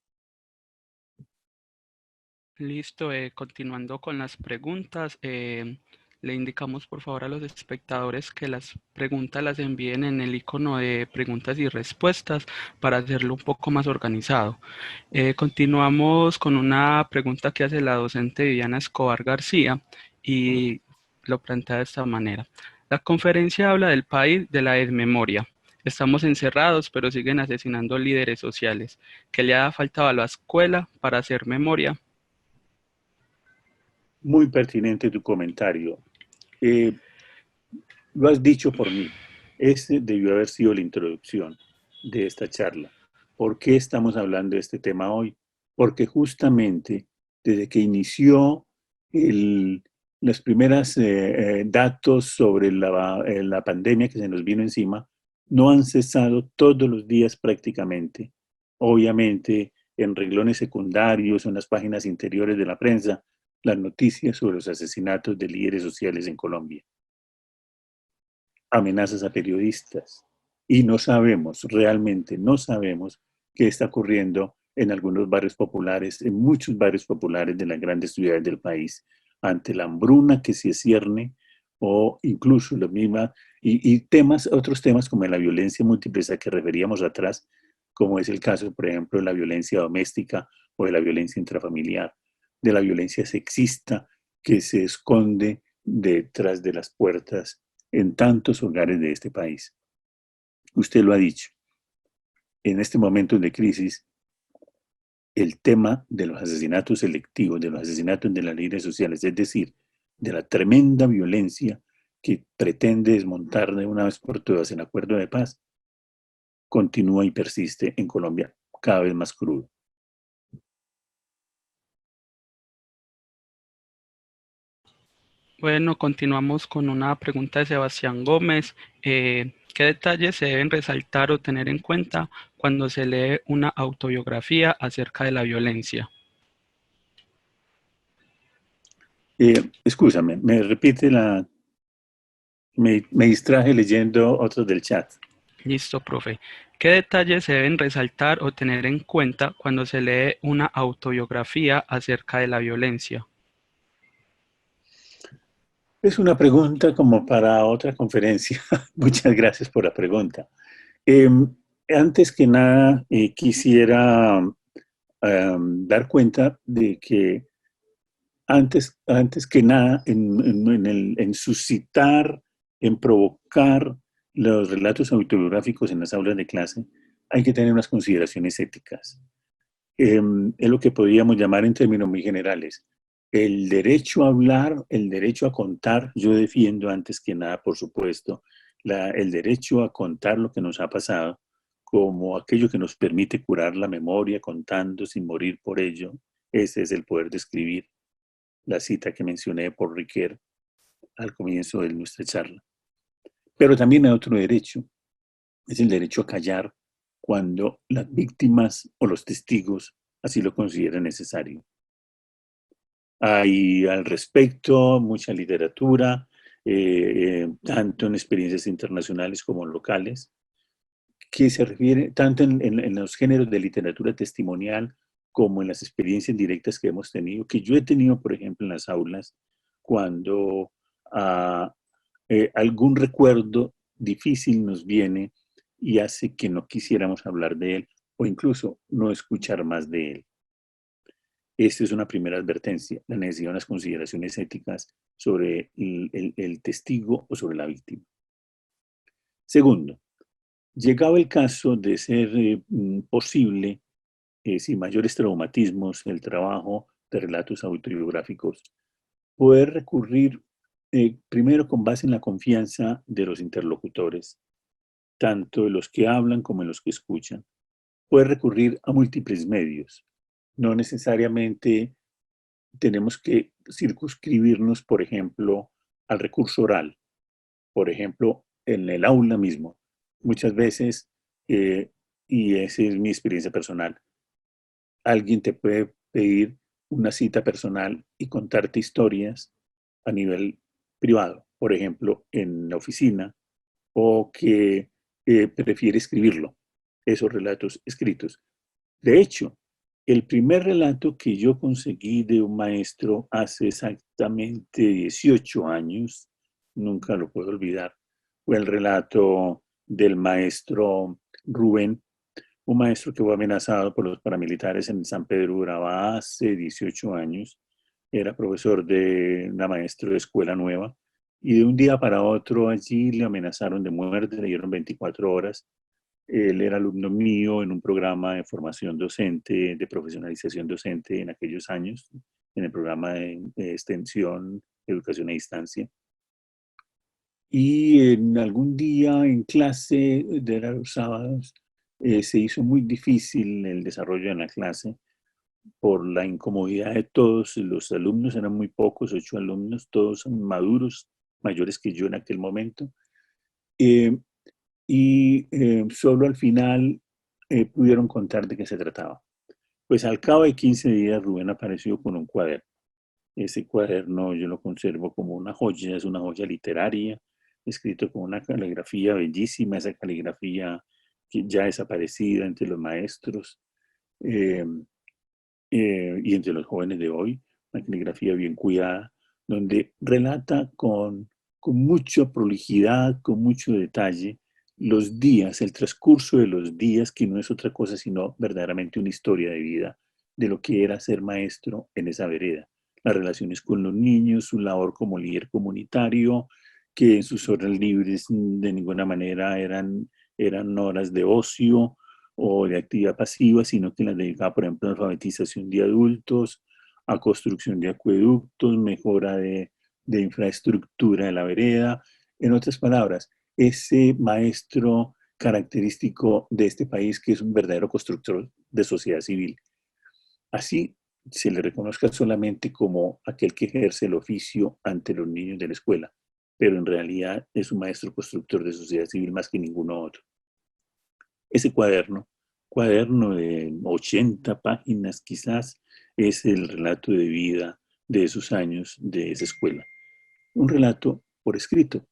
[SPEAKER 3] Listo, continuando con las preguntas, le indicamos por favor a los espectadores que las preguntas las envíen en el icono de preguntas y respuestas para hacerlo un poco más organizado. Continuamos con una pregunta que hace la docente Viviana Escobar García y lo plantea de esta manera. La conferencia habla del país de la desmemoria. Estamos encerrados, pero siguen asesinando líderes sociales. ¿Qué le ha faltado a la escuela para hacer memoria?
[SPEAKER 1] Muy pertinente tu comentario. Lo has dicho por mí. Este debió haber sido la introducción de esta charla. ¿Por qué estamos hablando de este tema hoy? Porque justamente desde que inició los primeros datos sobre la pandemia que se nos vino encima, no han cesado todos los días prácticamente. Obviamente, en renglones secundarios o en las páginas interiores de la prensa, las noticias sobre los asesinatos de líderes sociales en Colombia, amenazas a periodistas, y no sabemos, realmente no sabemos qué está ocurriendo en algunos barrios populares, en muchos barrios populares de las grandes ciudades del país, ante la hambruna que se cierne, o incluso lo misma, y otros temas como la violencia múltiple a que referíamos atrás, como es el caso, por ejemplo, de la violencia doméstica o de la violencia intrafamiliar, de la violencia sexista, que se esconde detrás de las puertas en tantos hogares de este país. Usted lo ha dicho, en este momento de crisis, el tema de los asesinatos selectivos, de los asesinatos de las líderes sociales, es decir, de la tremenda violencia que pretende desmontar de una vez por todas el acuerdo de paz, continúa y persiste en Colombia cada vez más crudo.
[SPEAKER 3] Bueno, continuamos con una pregunta de Sebastián Gómez. ¿Qué detalles se deben resaltar o tener en cuenta cuando se lee una autobiografía acerca de la violencia?
[SPEAKER 1] Escúchame, me repite me distraje leyendo otros del chat.
[SPEAKER 3] Listo, profe. ¿Qué detalles se deben resaltar o tener en cuenta cuando se lee una autobiografía acerca de la violencia?
[SPEAKER 1] Es una pregunta como para otra conferencia. Muchas gracias por la pregunta. Eh, Antes que nada, quisiera dar cuenta de que antes que nada, en suscitar, en provocar los relatos autobiográficos en las aulas de clase, hay que tener unas consideraciones éticas. Es lo que podríamos llamar en términos muy generales. El derecho a hablar, el derecho a contar, yo defiendo antes que nada, por supuesto, el derecho a contar lo que nos ha pasado como aquello que nos permite curar la memoria contando sin morir por ello. Ese es el poder de escribir, la cita que mencioné por Riquet al comienzo de nuestra charla. Pero también hay otro derecho, es el derecho a callar cuando las víctimas o los testigos así lo consideren necesario. Hay al respecto mucha literatura, tanto en experiencias internacionales como locales, que se refiere tanto en los géneros de literatura testimonial como en las experiencias directas que hemos tenido, que yo he tenido, por ejemplo, en las aulas, cuando algún recuerdo difícil nos viene y hace que no quisiéramos hablar de él o incluso no escuchar más de él. Esta es una primera advertencia, la necesidad de unas consideraciones éticas sobre el testigo o sobre la víctima. Segundo, llegado el caso de ser posible, sin mayores traumatismos, el trabajo de relatos autobiográficos, poder recurrir primero con base en la confianza de los interlocutores, tanto de los que hablan como de los que escuchan. Poder recurrir a múltiples medios. No necesariamente tenemos que circunscribirnos, por ejemplo, al recurso oral. Por ejemplo, en el aula mismo. Muchas veces, y esa es mi experiencia personal, alguien te puede pedir una cita personal y contarte historias a nivel privado, por ejemplo, en la oficina, o que prefiere escribirlo, esos relatos escritos. De hecho, el primer relato que yo conseguí de un maestro hace exactamente 18 años, nunca lo puedo olvidar, fue el relato del maestro Rubén, un maestro que fue amenazado por los paramilitares en San Pedro de Urabá hace 18 años. Era profesor de una maestra de escuela nueva y de un día para otro allí le amenazaron de muerte, le dieron 24 horas. Él era alumno mío en un programa de formación docente, de profesionalización docente en aquellos años, en el programa de extensión, educación a distancia. Y en algún día en clase, de los sábados, se hizo muy difícil el desarrollo de la clase por la incomodidad de todos. Los alumnos eran muy pocos, 8 alumnos, todos maduros, mayores que yo en aquel momento. Solo al final pudieron contar de qué se trataba. Pues al cabo de 15 días Rubén apareció con un cuaderno. Ese cuaderno yo lo conservo como una joya, es una joya literaria, escrito con una caligrafía bellísima, esa caligrafía que ya desaparecida entre los maestros eh, y entre los jóvenes de hoy, una caligrafía bien cuidada, donde relata con mucha prolijidad, con mucho detalle, los días, el transcurso de los días, que no es otra cosa sino verdaderamente una historia de vida de lo que era ser maestro en esa vereda. las relaciones con los niños, su labor como líder comunitario, que en sus horas libres de ninguna manera eran horas de ocio o de actividad pasiva, sino que las dedicaba, por ejemplo, a alfabetización de adultos, a construcción de acueductos, mejora de infraestructura de la vereda. En otras palabras, ese maestro característico de este país que es un verdadero constructor de sociedad civil. Así se le reconozca solamente como aquel que ejerce el oficio ante los niños de la escuela, pero en realidad es un maestro constructor de sociedad civil más que ninguno otro. Ese cuaderno de 80 páginas quizás, es el relato de vida de esos años de esa escuela. Un relato por escrito,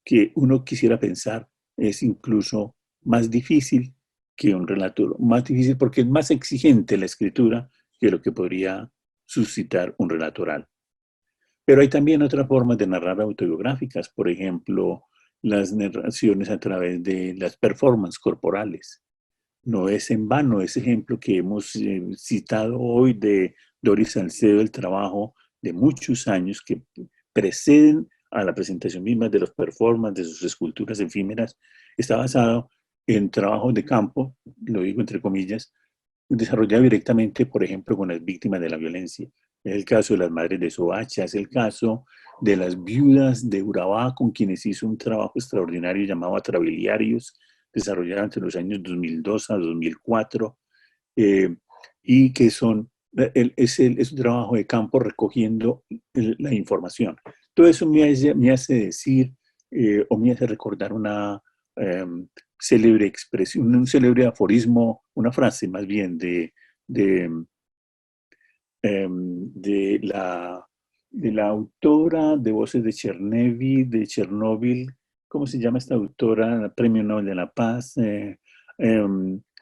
[SPEAKER 1] que uno quisiera pensar es incluso más difícil que un relato, más difícil porque es más exigente la escritura que lo que podría suscitar un relato oral. Pero hay también otras formas de narrar autobiográficas, por ejemplo, las narraciones a través de las performances corporales. No es en vano ese ejemplo que hemos citado hoy de Doris Salcedo, el trabajo de muchos años que preceden a la presentación misma de los performances, de sus esculturas efímeras, está basado en trabajos de campo, lo digo entre comillas, desarrollado directamente, por ejemplo, con las víctimas de la violencia. Es el caso de las madres de Soacha, es el caso de las viudas de Urabá, con quienes hizo un trabajo extraordinario llamado Atrabiliarios, desarrollado entre los años 2002 a 2004, y que es un trabajo de campo recogiendo la información. Todo eso me hace decir o me hace recordar una célebre expresión, un célebre aforismo, una frase más bien de, de la autora de Voces de Chernóbil, ¿cómo se llama esta autora? Premio Nobel de la Paz,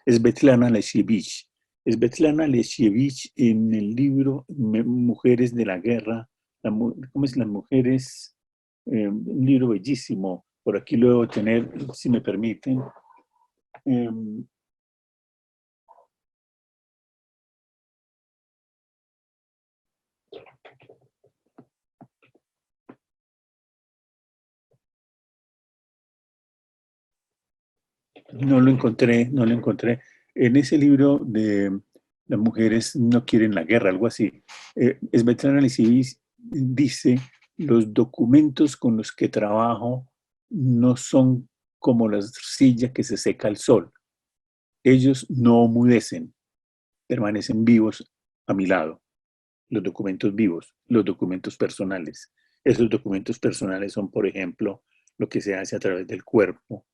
[SPEAKER 1] Svetlana Alexievich. Svetlana Alexievich en el libro Mujeres de la Guerra, ¿cómo es? Las mujeres, un libro bellísimo, por aquí lo debo tener, si me permiten. No lo encontré, no lo encontré. En ese libro de Las mujeres no quieren la guerra, algo así, Svetlana Alexievich dice, los documentos con los que trabajo no son como la silla que se seca al sol. Ellos no mudecen, permanecen vivos a mi lado. Los documentos vivos, los documentos personales. Esos documentos personales son, por ejemplo, lo que se hace a través del cuerpo,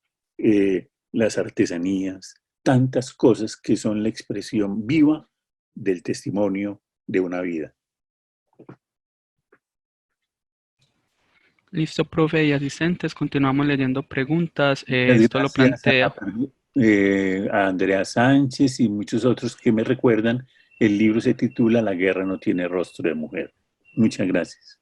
[SPEAKER 1] las artesanías, tantas cosas que son la expresión viva del testimonio de una vida.
[SPEAKER 3] Listo, profe y asistentes, continuamos leyendo preguntas.
[SPEAKER 1] Muchas
[SPEAKER 3] Esto lo
[SPEAKER 1] gracias
[SPEAKER 3] plantea.
[SPEAKER 1] a Andrea Sánchez y muchos otros que me recuerdan. El libro se titula La guerra no tiene rostro de mujer. Muchas gracias.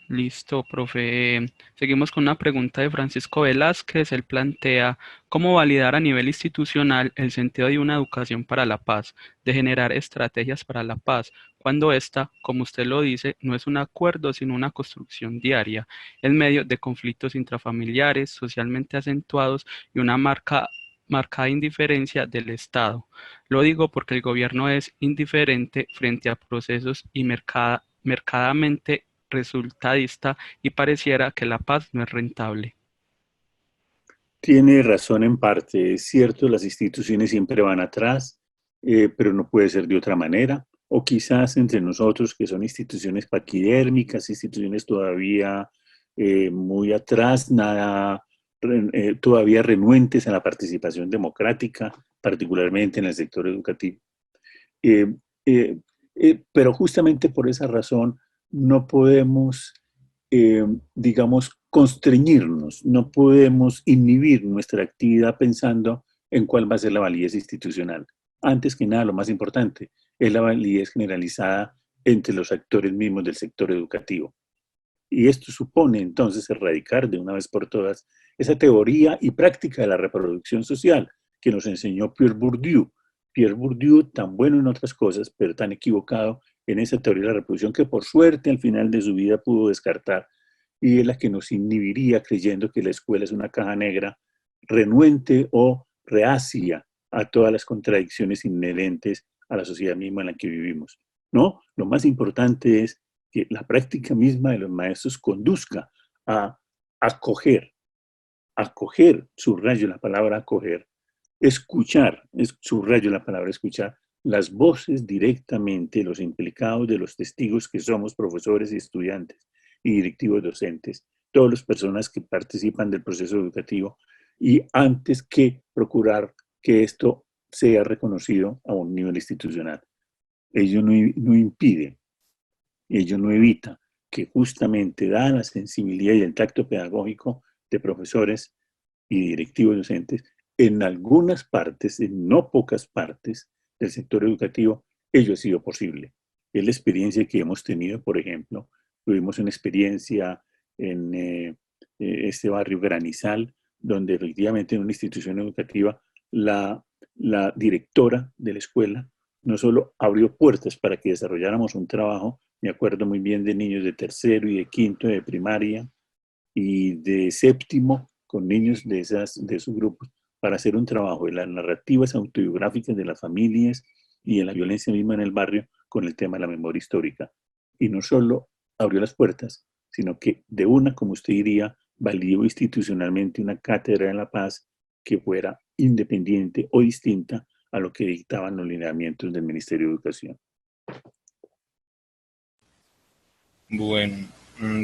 [SPEAKER 3] Listo, profe. Seguimos con una pregunta de Francisco Velázquez. Él plantea cómo validar a nivel institucional el sentido de una educación para la paz, de generar estrategias para la paz, cuando esta, como usted lo dice, no es un acuerdo, sino una construcción diaria, en medio de conflictos intrafamiliares, socialmente acentuados y una marcada indiferencia del Estado. Lo digo porque el gobierno es indiferente frente a procesos y mercadamente resultadista y pareciera que la paz no es rentable.
[SPEAKER 1] Tiene razón en parte, es cierto, las instituciones siempre van atrás, pero no puede ser de otra manera. O quizás entre nosotros, que son instituciones paquidérmicas, instituciones todavía muy atrás, todavía renuentes a la participación democrática, particularmente en el sector educativo. Eh, eh, pero justamente por esa razón no podemos, digamos, constreñirnos, no podemos inhibir nuestra actividad pensando en cuál va a ser la validez institucional. Antes que nada, lo más importante es la validez generalizada entre los actores mismos del sector educativo. Y esto supone entonces erradicar de una vez por todas esa teoría y práctica de la reproducción social que nos enseñó Pierre Bourdieu. Pierre Bourdieu, tan bueno en otras cosas, pero tan equivocado en esa teoría de la reproducción que por suerte al final de su vida pudo descartar, y es la que nos inhibiría creyendo que la escuela es una caja negra renuente o reacia a todas las contradicciones inherentes a la sociedad misma en la que vivimos. No, lo más importante es que la práctica misma de los maestros conduzca a acoger, subrayo la palabra acoger, escuchar, subrayo la palabra escuchar, las voces directamente, los implicados de los testigos que somos profesores y estudiantes y directivos docentes, todas las personas que participan del proceso educativo, y antes que procurar que esto sea reconocido a un nivel institucional. Ello no impide, ello no evita que justamente dada la sensibilidad y el tacto pedagógico de profesores y directivos docentes, en algunas partes, en no pocas partes del sector educativo, ello ha sido posible. Es la experiencia que hemos tenido, por ejemplo, tuvimos una experiencia en este barrio Granizal, donde efectivamente en una institución educativa la directora de la escuela no solo abrió puertas para que desarrolláramos un trabajo, me acuerdo muy bien de niños de tercero y de quinto de primaria y de séptimo con niños de esos grupos para hacer un trabajo de las narrativas autobiográficas de las familias y de la violencia misma en el barrio con el tema de la memoria histórica. Y no solo abrió las puertas, sino que de una, como usted diría, validó institucionalmente una cátedra de la paz que fuera independiente o distinta a lo que dictaban los lineamientos del Ministerio de Educación.
[SPEAKER 2] Bueno,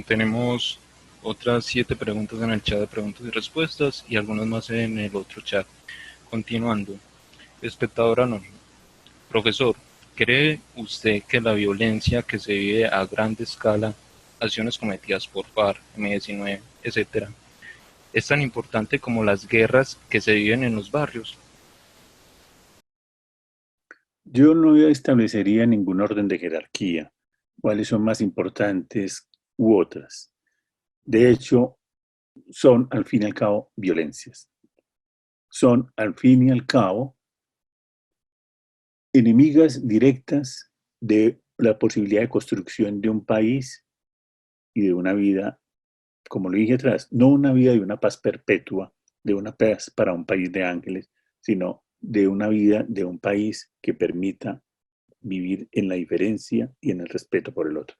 [SPEAKER 2] tenemos otras 7 preguntas en el chat de preguntas y respuestas y algunas más en el otro chat. Continuando, espectador anónimo. Profesor, ¿cree usted que la violencia que se vive a gran escala, acciones cometidas por FARC, M-19, etcétera, es tan importante como las guerras que se viven en los barrios?
[SPEAKER 1] Yo no establecería ningún orden de jerarquía, cuáles son más importantes u otras. De hecho, son al fin y al cabo violencias. Son al fin y al cabo enemigas directas de la posibilidad de construcción de un país y de una vida, como lo dije atrás, no una vida de una paz perpetua, de una paz para un país de ángeles, sino de una vida de un país que permita vivir en la diferencia y en el respeto por el otro.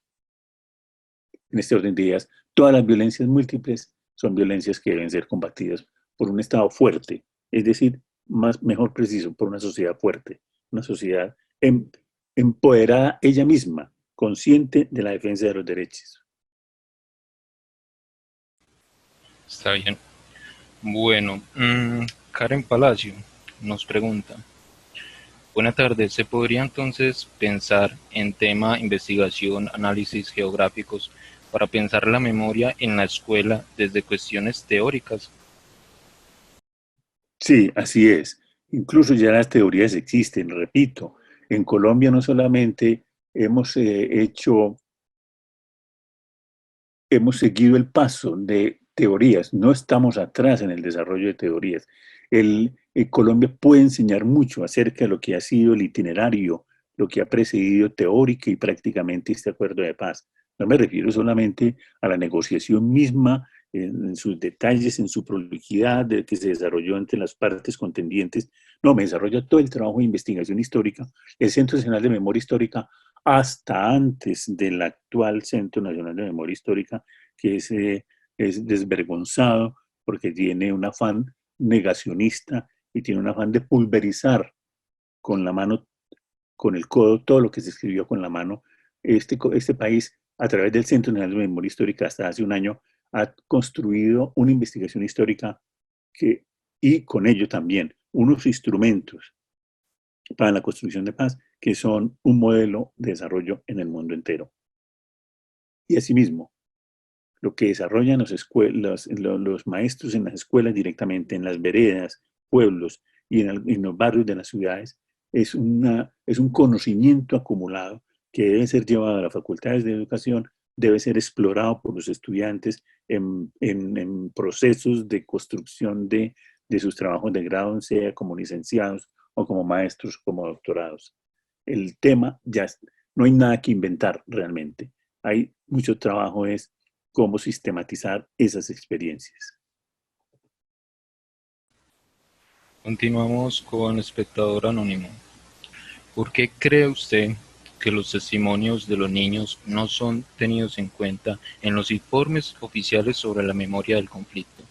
[SPEAKER 1] En este orden de ideas, todas las violencias múltiples son violencias que deben ser combatidas por un Estado fuerte, es decir, mejor preciso, por una sociedad fuerte, una sociedad empoderada ella misma, consciente de la defensa de los derechos.
[SPEAKER 2] Está bien. Bueno, Karen Palacio nos pregunta. Buenas tardes, ¿se podría entonces pensar en tema investigación, análisis geográficos para pensar la memoria en la escuela desde cuestiones teóricas?
[SPEAKER 1] Sí, así es. Incluso ya las teorías existen, repito. En Colombia no solamente hemos hemos seguido el paso de teorías, no estamos atrás en el desarrollo de teorías. Colombia puede enseñar mucho acerca de lo que ha sido el itinerario, lo que ha precedido teórica y prácticamente este acuerdo de paz. No me refiero solamente a la negociación misma, en sus detalles, en su prolijidad de que se desarrolló entre las partes contendientes. No, me desarrolla todo el trabajo de investigación histórica. El Centro Nacional de Memoria Histórica, hasta antes del actual Centro Nacional de Memoria Histórica, que es desvergonzado porque tiene un afán negacionista y tiene un afán de pulverizar con la mano, con el codo, todo lo que se escribió con la mano. Este país, a través del Centro Nacional de Memoria Histórica, hasta hace un año, ha construido una investigación histórica y con ello también unos instrumentos para la construcción de paz que son un modelo de desarrollo en el mundo entero. Y asimismo, lo que desarrollan los maestros en las escuelas directamente, en las veredas, pueblos y en los barrios de las ciudades, es un conocimiento acumulado que debe ser llevado a las facultades de educación, debe ser explorado por los estudiantes en procesos de construcción de sus trabajos de grado, sea como licenciados o como maestros, como doctorados. El tema ya no hay nada que inventar realmente. Hay mucho trabajo es cómo sistematizar esas experiencias.
[SPEAKER 2] Continuamos con espectador anónimo. ¿Por qué cree usted que los testimonios de los niños no son tenidos en cuenta en los informes oficiales sobre la memoria del conflicto?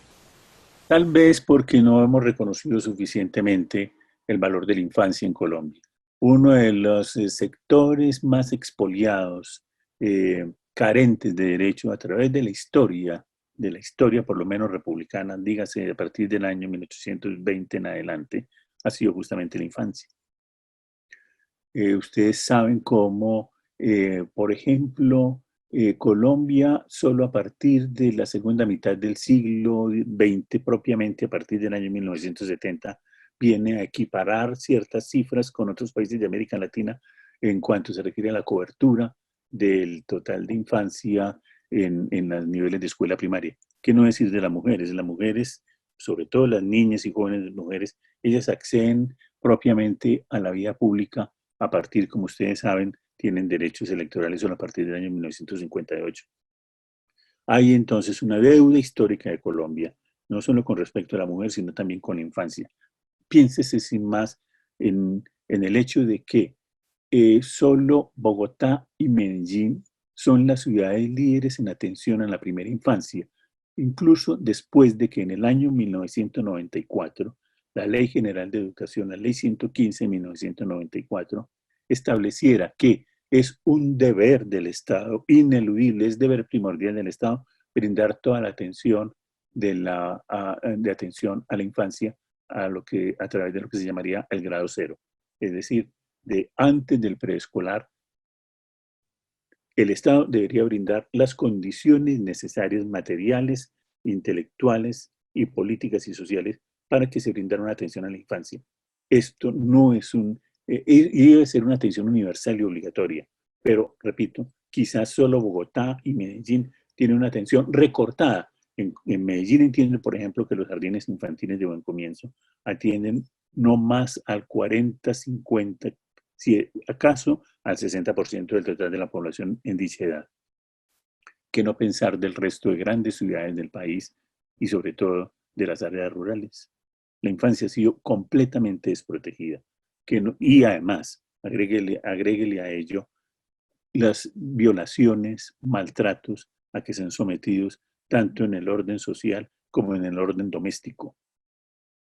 [SPEAKER 1] Tal vez porque no hemos reconocido suficientemente el valor de la infancia en Colombia. Uno de los sectores más expoliados, carentes de derecho a través de la historia por lo menos republicana, dígase a partir del año 1820 en adelante, ha sido justamente la infancia. Ustedes saben cómo, por ejemplo, Colombia solo a partir de la segunda mitad del siglo XX, propiamente a partir del año 1970, viene a equiparar ciertas cifras con otros países de América Latina en cuanto se refiere a la cobertura del total de infancia en los niveles de escuela primaria. ¿Qué no decir de las mujeres, sobre todo las niñas y jóvenes mujeres, ellas acceden propiamente a la vida pública a partir, como ustedes saben, tienen derechos electorales solo a partir del año 1958. Hay entonces una deuda histórica de Colombia, no solo con respecto a la mujer, sino también con la infancia. Piénsese sin más en el hecho de que solo Bogotá y Medellín son las ciudades líderes en atención a la primera infancia, incluso después de que en el año 1994 la Ley General de Educación, la Ley 115 de 1994, estableciera que es un deber del Estado, ineludible, es deber primordial del Estado, brindar toda la atención de atención a la infancia a través de lo que se llamaría el grado cero. Es decir, de antes del preescolar, el Estado debería brindar las condiciones necesarias materiales, intelectuales y políticas y sociales para que se brindara una atención a la infancia. Esto no es y debe ser una atención universal y obligatoria, pero repito, quizás solo Bogotá y Medellín tienen una atención recortada. En Medellín entiendo, por ejemplo, que los jardines infantiles de Buen Comienzo atienden no más al 40, 50, si acaso al 60% del total de la población en dicha edad. ¿Qué no pensar del resto de grandes ciudades del país y sobre todo de las áreas rurales? La infancia ha sido completamente desprotegida. Y además, agréguele a ello las violaciones, maltratos a que se han sometidos tanto en el orden social como en el orden doméstico.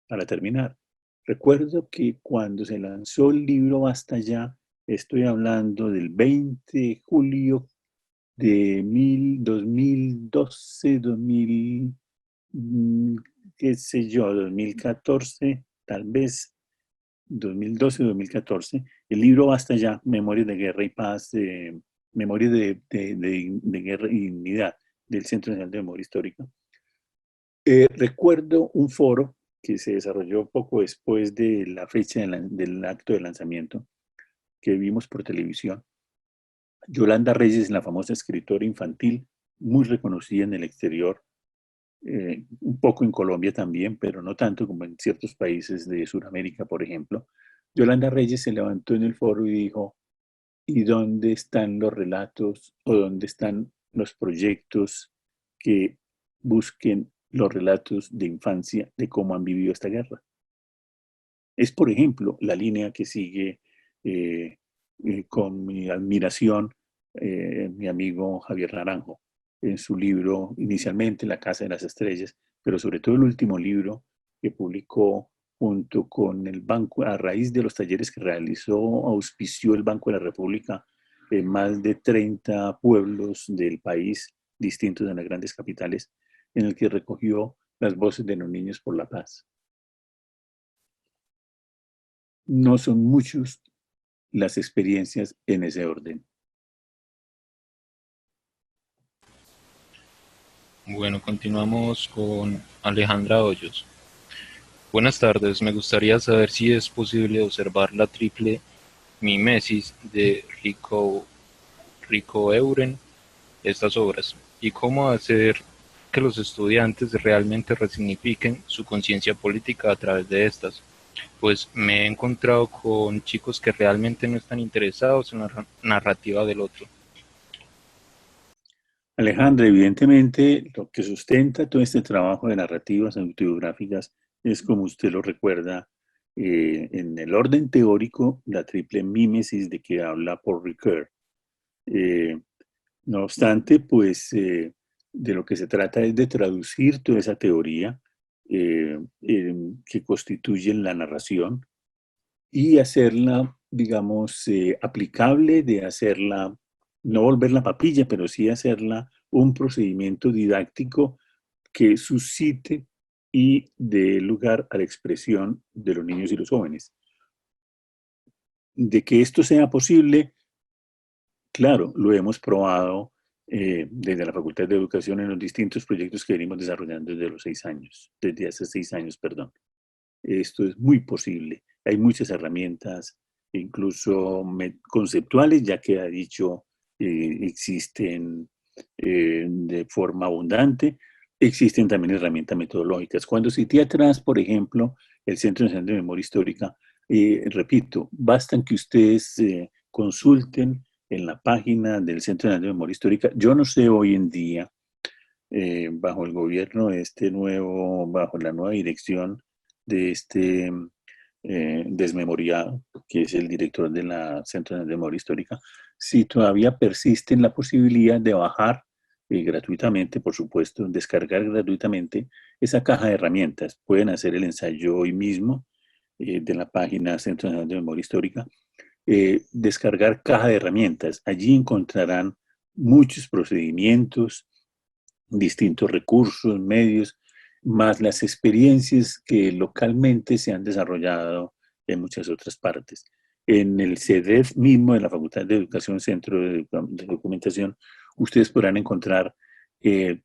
[SPEAKER 1] Para terminar, recuerdo que cuando se lanzó el libro Basta Ya, estoy hablando del 20 de julio de 2012, 2000, qué sé yo, 2014, tal vez 2012, 2014, el libro Basta Ya, Memorias de Guerra y Paz, Memorias de Guerra y Dignidad del Centro Nacional de Memoria Histórica. Recuerdo un foro que se desarrolló poco después de la fecha del acto de lanzamiento que vimos por televisión. Yolanda Reyes, la famosa escritora infantil, muy reconocida en el exterior, un poco en Colombia también, pero no tanto como en ciertos países de Sudamérica, por ejemplo. Yolanda Reyes se levantó en el foro y dijo, ¿y dónde están los relatos o dónde están los proyectos que busquen los relatos de infancia de cómo han vivido esta guerra? Es, por ejemplo, la línea que sigue con mi admiración mi amigo Javier Naranjo en su libro, inicialmente La Casa de las Estrellas, pero sobre todo el último libro que publicó junto con el Banco, a raíz de los talleres que realizó, auspició el Banco de la República en más de 30 pueblos del país, distintos de las grandes capitales, en el que recogió las voces de los niños por la paz. No son muchos las experiencias en ese orden.
[SPEAKER 2] Bueno, continuamos con Alejandra Hoyos. Buenas tardes, me gustaría saber si es posible observar la triple mimesis de Ricoeuren estas obras y cómo hacer que los estudiantes realmente resignifiquen su conciencia política a través de estas. Pues me he encontrado con chicos que realmente no están interesados en la narrativa del otro.
[SPEAKER 1] Alejandra, evidentemente lo que sustenta todo este trabajo de narrativas autobiográficas es, como usted lo recuerda, en el orden teórico, la triple mímesis de que habla Paul Ricoeur. Eh, no obstante, pues de lo que se trata es de traducir toda esa teoría que constituye la narración y hacerla, digamos, aplicable, de hacerla, no volverla papilla, pero sí hacerla un procedimiento didáctico que suscite y dé lugar a la expresión de los niños y los jóvenes. De que esto sea posible, claro, lo hemos probado desde la Facultad de Educación en los distintos proyectos que venimos desarrollando desde los 6 años, desde hace 6 años, perdón. Esto es muy posible. Hay muchas herramientas, incluso conceptuales, ya que ha dicho, existen de forma abundante. Existen también herramientas metodológicas. Cuando cité atrás, por ejemplo, el Centro Nacional de Memoria Histórica, repito, bastan que ustedes consulten en la página del Centro Nacional de Memoria Histórica. Yo no sé hoy en día, bajo el gobierno este nuevo, bajo la nueva dirección de este desmemoriado, que es el director de la Centro de Memoria Histórica, si todavía persiste en la posibilidad de bajar gratuitamente, por supuesto, descargar gratuitamente esa caja de herramientas. Pueden hacer el ensayo hoy mismo de la página Centro Nacional de Memoria Histórica, descargar caja de herramientas. Allí encontrarán muchos procedimientos, distintos recursos, medios, más las experiencias que localmente se han desarrollado en muchas otras partes. En el CEDEF mismo, de la Facultad de Educación, Centro de Documentación, ustedes podrán encontrar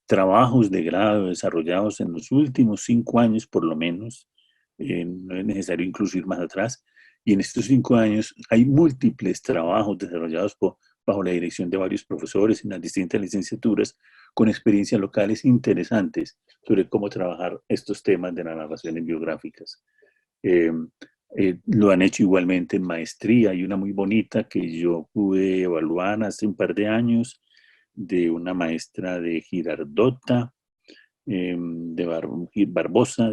[SPEAKER 1] trabajos de grado desarrollados en los últimos 5 años, por lo menos. No es necesario incluso ir más atrás. Y en estos 5 años hay múltiples trabajos desarrollados bajo la dirección de varios profesores en las distintas licenciaturas, con experiencias locales interesantes sobre cómo trabajar estos temas de las narraciones biográficas. Eh, lo han hecho igualmente en maestría. Hay una muy bonita que yo pude evaluar hace un par de años de una maestra de Girardota, de Barbosa.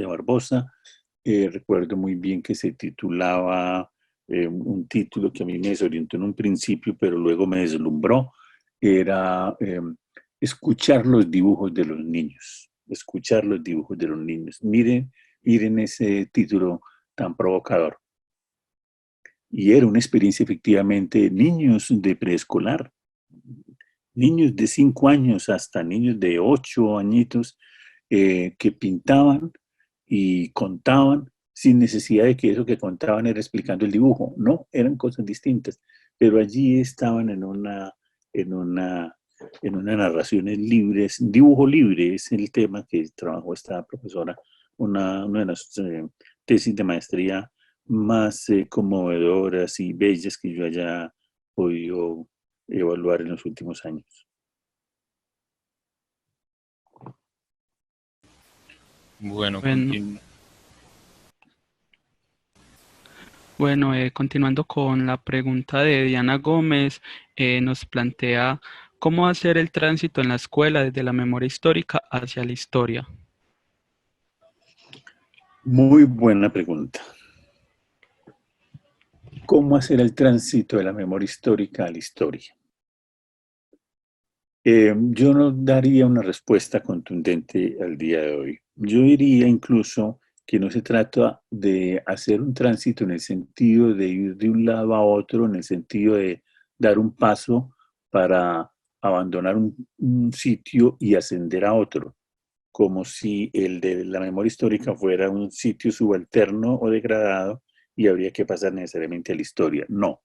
[SPEAKER 1] Recuerdo muy bien que se titulaba un título que a mí me desorientó en un principio, pero luego me deslumbró. Era escuchar los dibujos de los niños. Escuchar los dibujos de los niños. Miren ese título tan provocador. Y era una experiencia efectivamente de niños de preescolar, niños de 5 años hasta niños de 8 añitos, que pintaban y contaban sin necesidad de que eso que contaban era explicando el dibujo. No, eran cosas distintas, pero allí estaban en una, en una narración libre, dibujo libre es el tema que trabajó esta profesora, una de las tesis de maestría más conmovedoras y bellas que yo haya podido evaluar en los últimos años.
[SPEAKER 2] Bueno,
[SPEAKER 3] Bueno, continuando con la pregunta de Diana Gómez, nos plantea cómo hacer el tránsito en la escuela desde la memoria histórica hacia la historia.
[SPEAKER 1] Muy buena pregunta. ¿Cómo hacer el tránsito de la memoria histórica a la historia? Yo no daría una respuesta contundente al día de hoy. Yo diría incluso que no se trata de hacer un tránsito en el sentido de ir de un lado a otro, en el sentido de dar un paso para abandonar un sitio y ascender a otro, como si el de la memoria histórica fuera un sitio subalterno o degradado y habría que pasar necesariamente a la historia. No,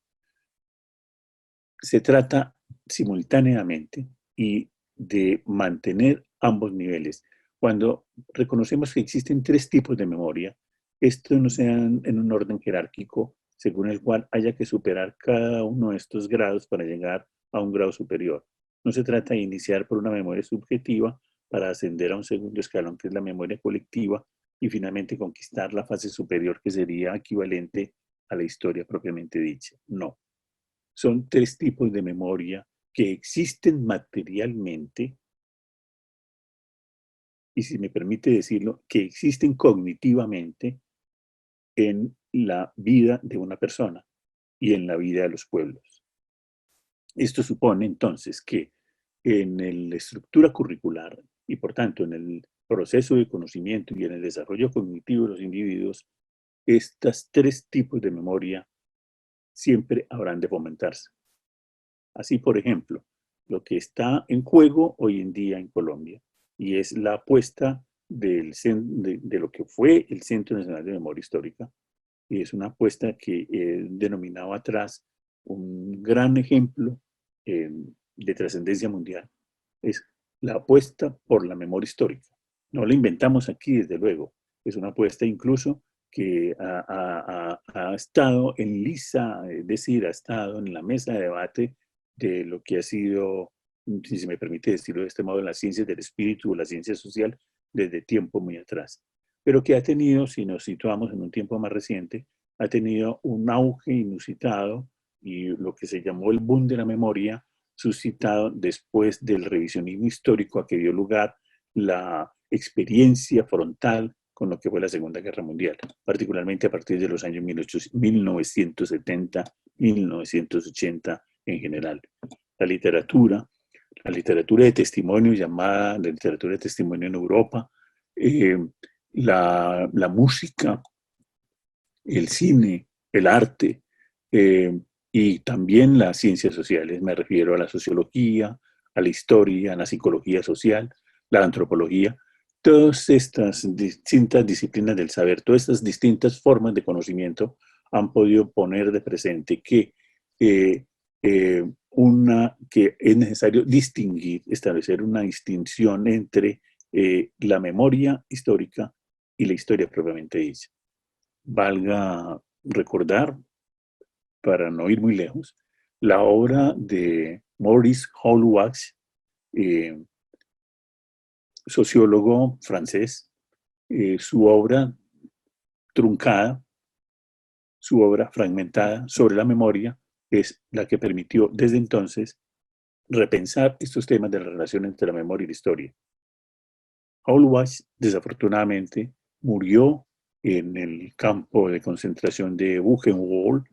[SPEAKER 1] se trata simultáneamente y de mantener ambos niveles. Cuando reconocemos que existen 3 tipos de memoria, estos no sean en un orden jerárquico según el cual haya que superar cada uno de estos grados para llegar a un grado superior. No se trata de iniciar por una memoria subjetiva para ascender a un segundo escalón, que es la memoria colectiva, y finalmente conquistar la fase superior que sería equivalente a la historia propiamente dicha. No. Son tres tipos de memoria que existen materialmente y, si me permite decirlo, que existen cognitivamente en la vida de una persona y en la vida de los pueblos. Esto supone entonces que en la estructura curricular y por tanto en el proceso de conocimiento y en el desarrollo cognitivo de los individuos, estos tres tipos de memoria siempre habrán de fomentarse. Así, por ejemplo, lo que está en juego hoy en día en Colombia y es la apuesta de lo que fue el Centro Nacional de Memoria Histórica, y es una apuesta que denominaba atrás un gran ejemplo de trascendencia mundial. Es la apuesta por la memoria histórica. No la inventamos aquí, desde luego. Es una apuesta incluso que ha estado en lisa, es decir, ha estado en la mesa de debate de lo que ha sido, si se me permite decirlo de este modo, las ciencias del espíritu o la ciencia social desde tiempo muy atrás. Pero que ha tenido, si nos situamos en un tiempo más reciente, ha tenido un auge inusitado y lo que se llamó el boom de la memoria, suscitado después del revisionismo histórico a que dio lugar la experiencia frontal con lo que fue la Segunda Guerra Mundial, particularmente a partir de los años 1970, 1980 en general. La literatura de testimonio llamada la literatura de testimonio en Europa, la música, el cine, el arte y también las ciencias sociales. Me refiero a la sociología, a la historia, a la psicología social, la antropología. Todas estas distintas disciplinas del saber, todas estas distintas formas de conocimiento han podido poner de presente que que es necesario distinguir, establecer una distinción entre la memoria histórica y la historia propiamente dicha. Valga recordar, para no ir muy lejos, la obra de Maurice Hallward, sociólogo francés, su obra truncada, su obra fragmentada sobre la memoria, es la que permitió desde entonces repensar estos temas de la relación entre la memoria y la historia. Hallward, desafortunadamente, murió en el campo de concentración de Buchenwald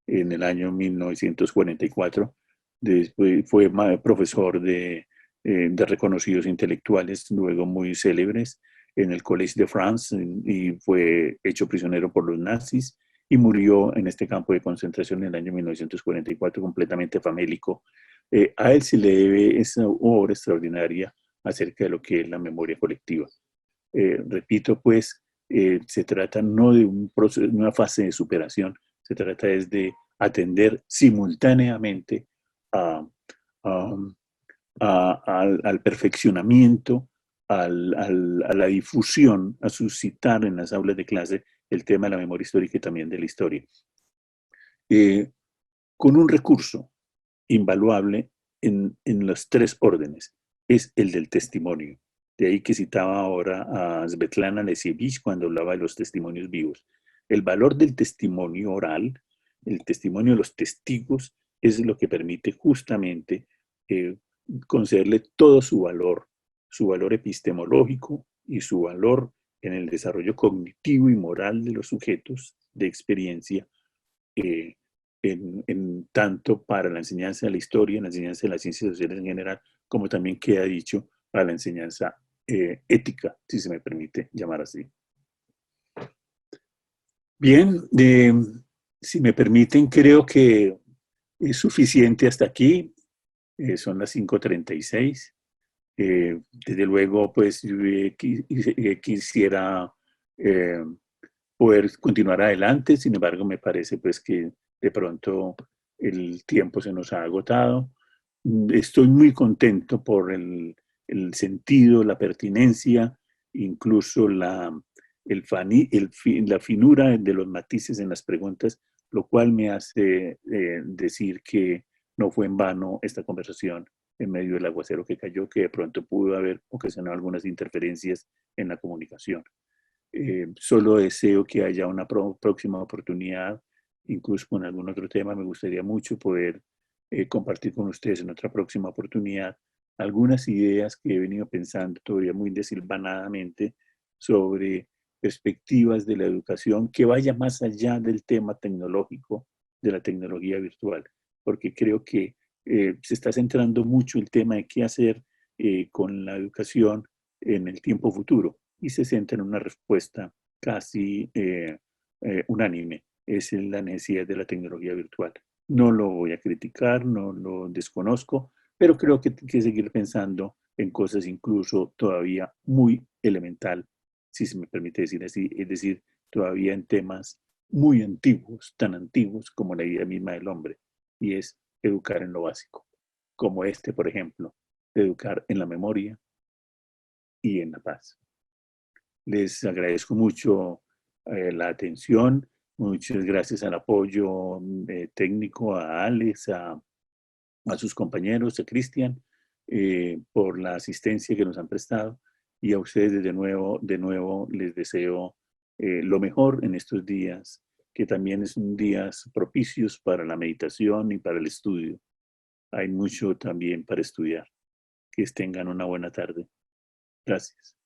[SPEAKER 1] en el año 1944. Después fue profesor de reconocidos intelectuales, luego muy célebres, en el Collège de France y fue hecho prisionero por los nazis y murió en este campo de concentración en el año 1944 completamente famélico. A él se le debe esa obra extraordinaria acerca de lo que es la memoria colectiva. Repito, pues, se trata no de un proceso, una fase de superación, se trata es de atender simultáneamente a, al perfeccionamiento, a la difusión, a suscitar en las aulas de clase el tema de la memoria histórica y también de la historia. Con un recurso invaluable en los tres órdenes, es el del testimonio. De ahí que citaba ahora a Svetlana Alexievich cuando hablaba de los testimonios vivos. El valor del testimonio oral, el testimonio de los testigos, es lo que permite justamente concederle todo su valor epistemológico y su valor en el desarrollo cognitivo y moral de los sujetos de experiencia, en tanto para la enseñanza de la historia, la enseñanza de las ciencias sociales en general, como también queda dicho para la enseñanza ética, si se me permite llamar así. Bien, si me permiten, creo que es suficiente hasta aquí. Son las 5:36. Desde luego, pues yo quisiera poder continuar adelante, sin embargo, me parece pues que de pronto el tiempo se nos ha agotado. Estoy muy contento por el sentido, la pertinencia, incluso la finura de los matices en las preguntas, lo cual me hace decir que no fue en vano esta conversación en medio del aguacero que cayó, que de pronto pudo haber ocasionado algunas interferencias en la comunicación. Solo deseo que haya una próxima oportunidad, incluso con algún otro tema. Me gustaría mucho poder compartir con ustedes en otra próxima oportunidad algunas ideas que he venido pensando todavía muy desilvanadamente sobre perspectivas de la educación que vaya más allá del tema tecnológico, de la tecnología virtual, porque creo que se está centrando mucho el tema de qué hacer con la educación en el tiempo futuro y se centra en una respuesta casi unánime, es la necesidad de la tecnología virtual. No lo voy a criticar, no lo desconozco, pero creo que hay que seguir pensando en cosas incluso todavía muy elemental, si se me permite decir así, es decir, todavía en temas muy antiguos, tan antiguos como la idea misma del hombre, y es educar en lo básico, como este, por ejemplo, educar en la memoria y en la paz. Les agradezco mucho la atención, muchas gracias al apoyo técnico, a Alex, a sus compañeros, a Cristian, por la asistencia que nos han prestado y a ustedes de nuevo les deseo lo mejor en estos días, que también son días propicios para la meditación y para el estudio. Hay mucho también para estudiar. Que tengan una buena tarde. Gracias.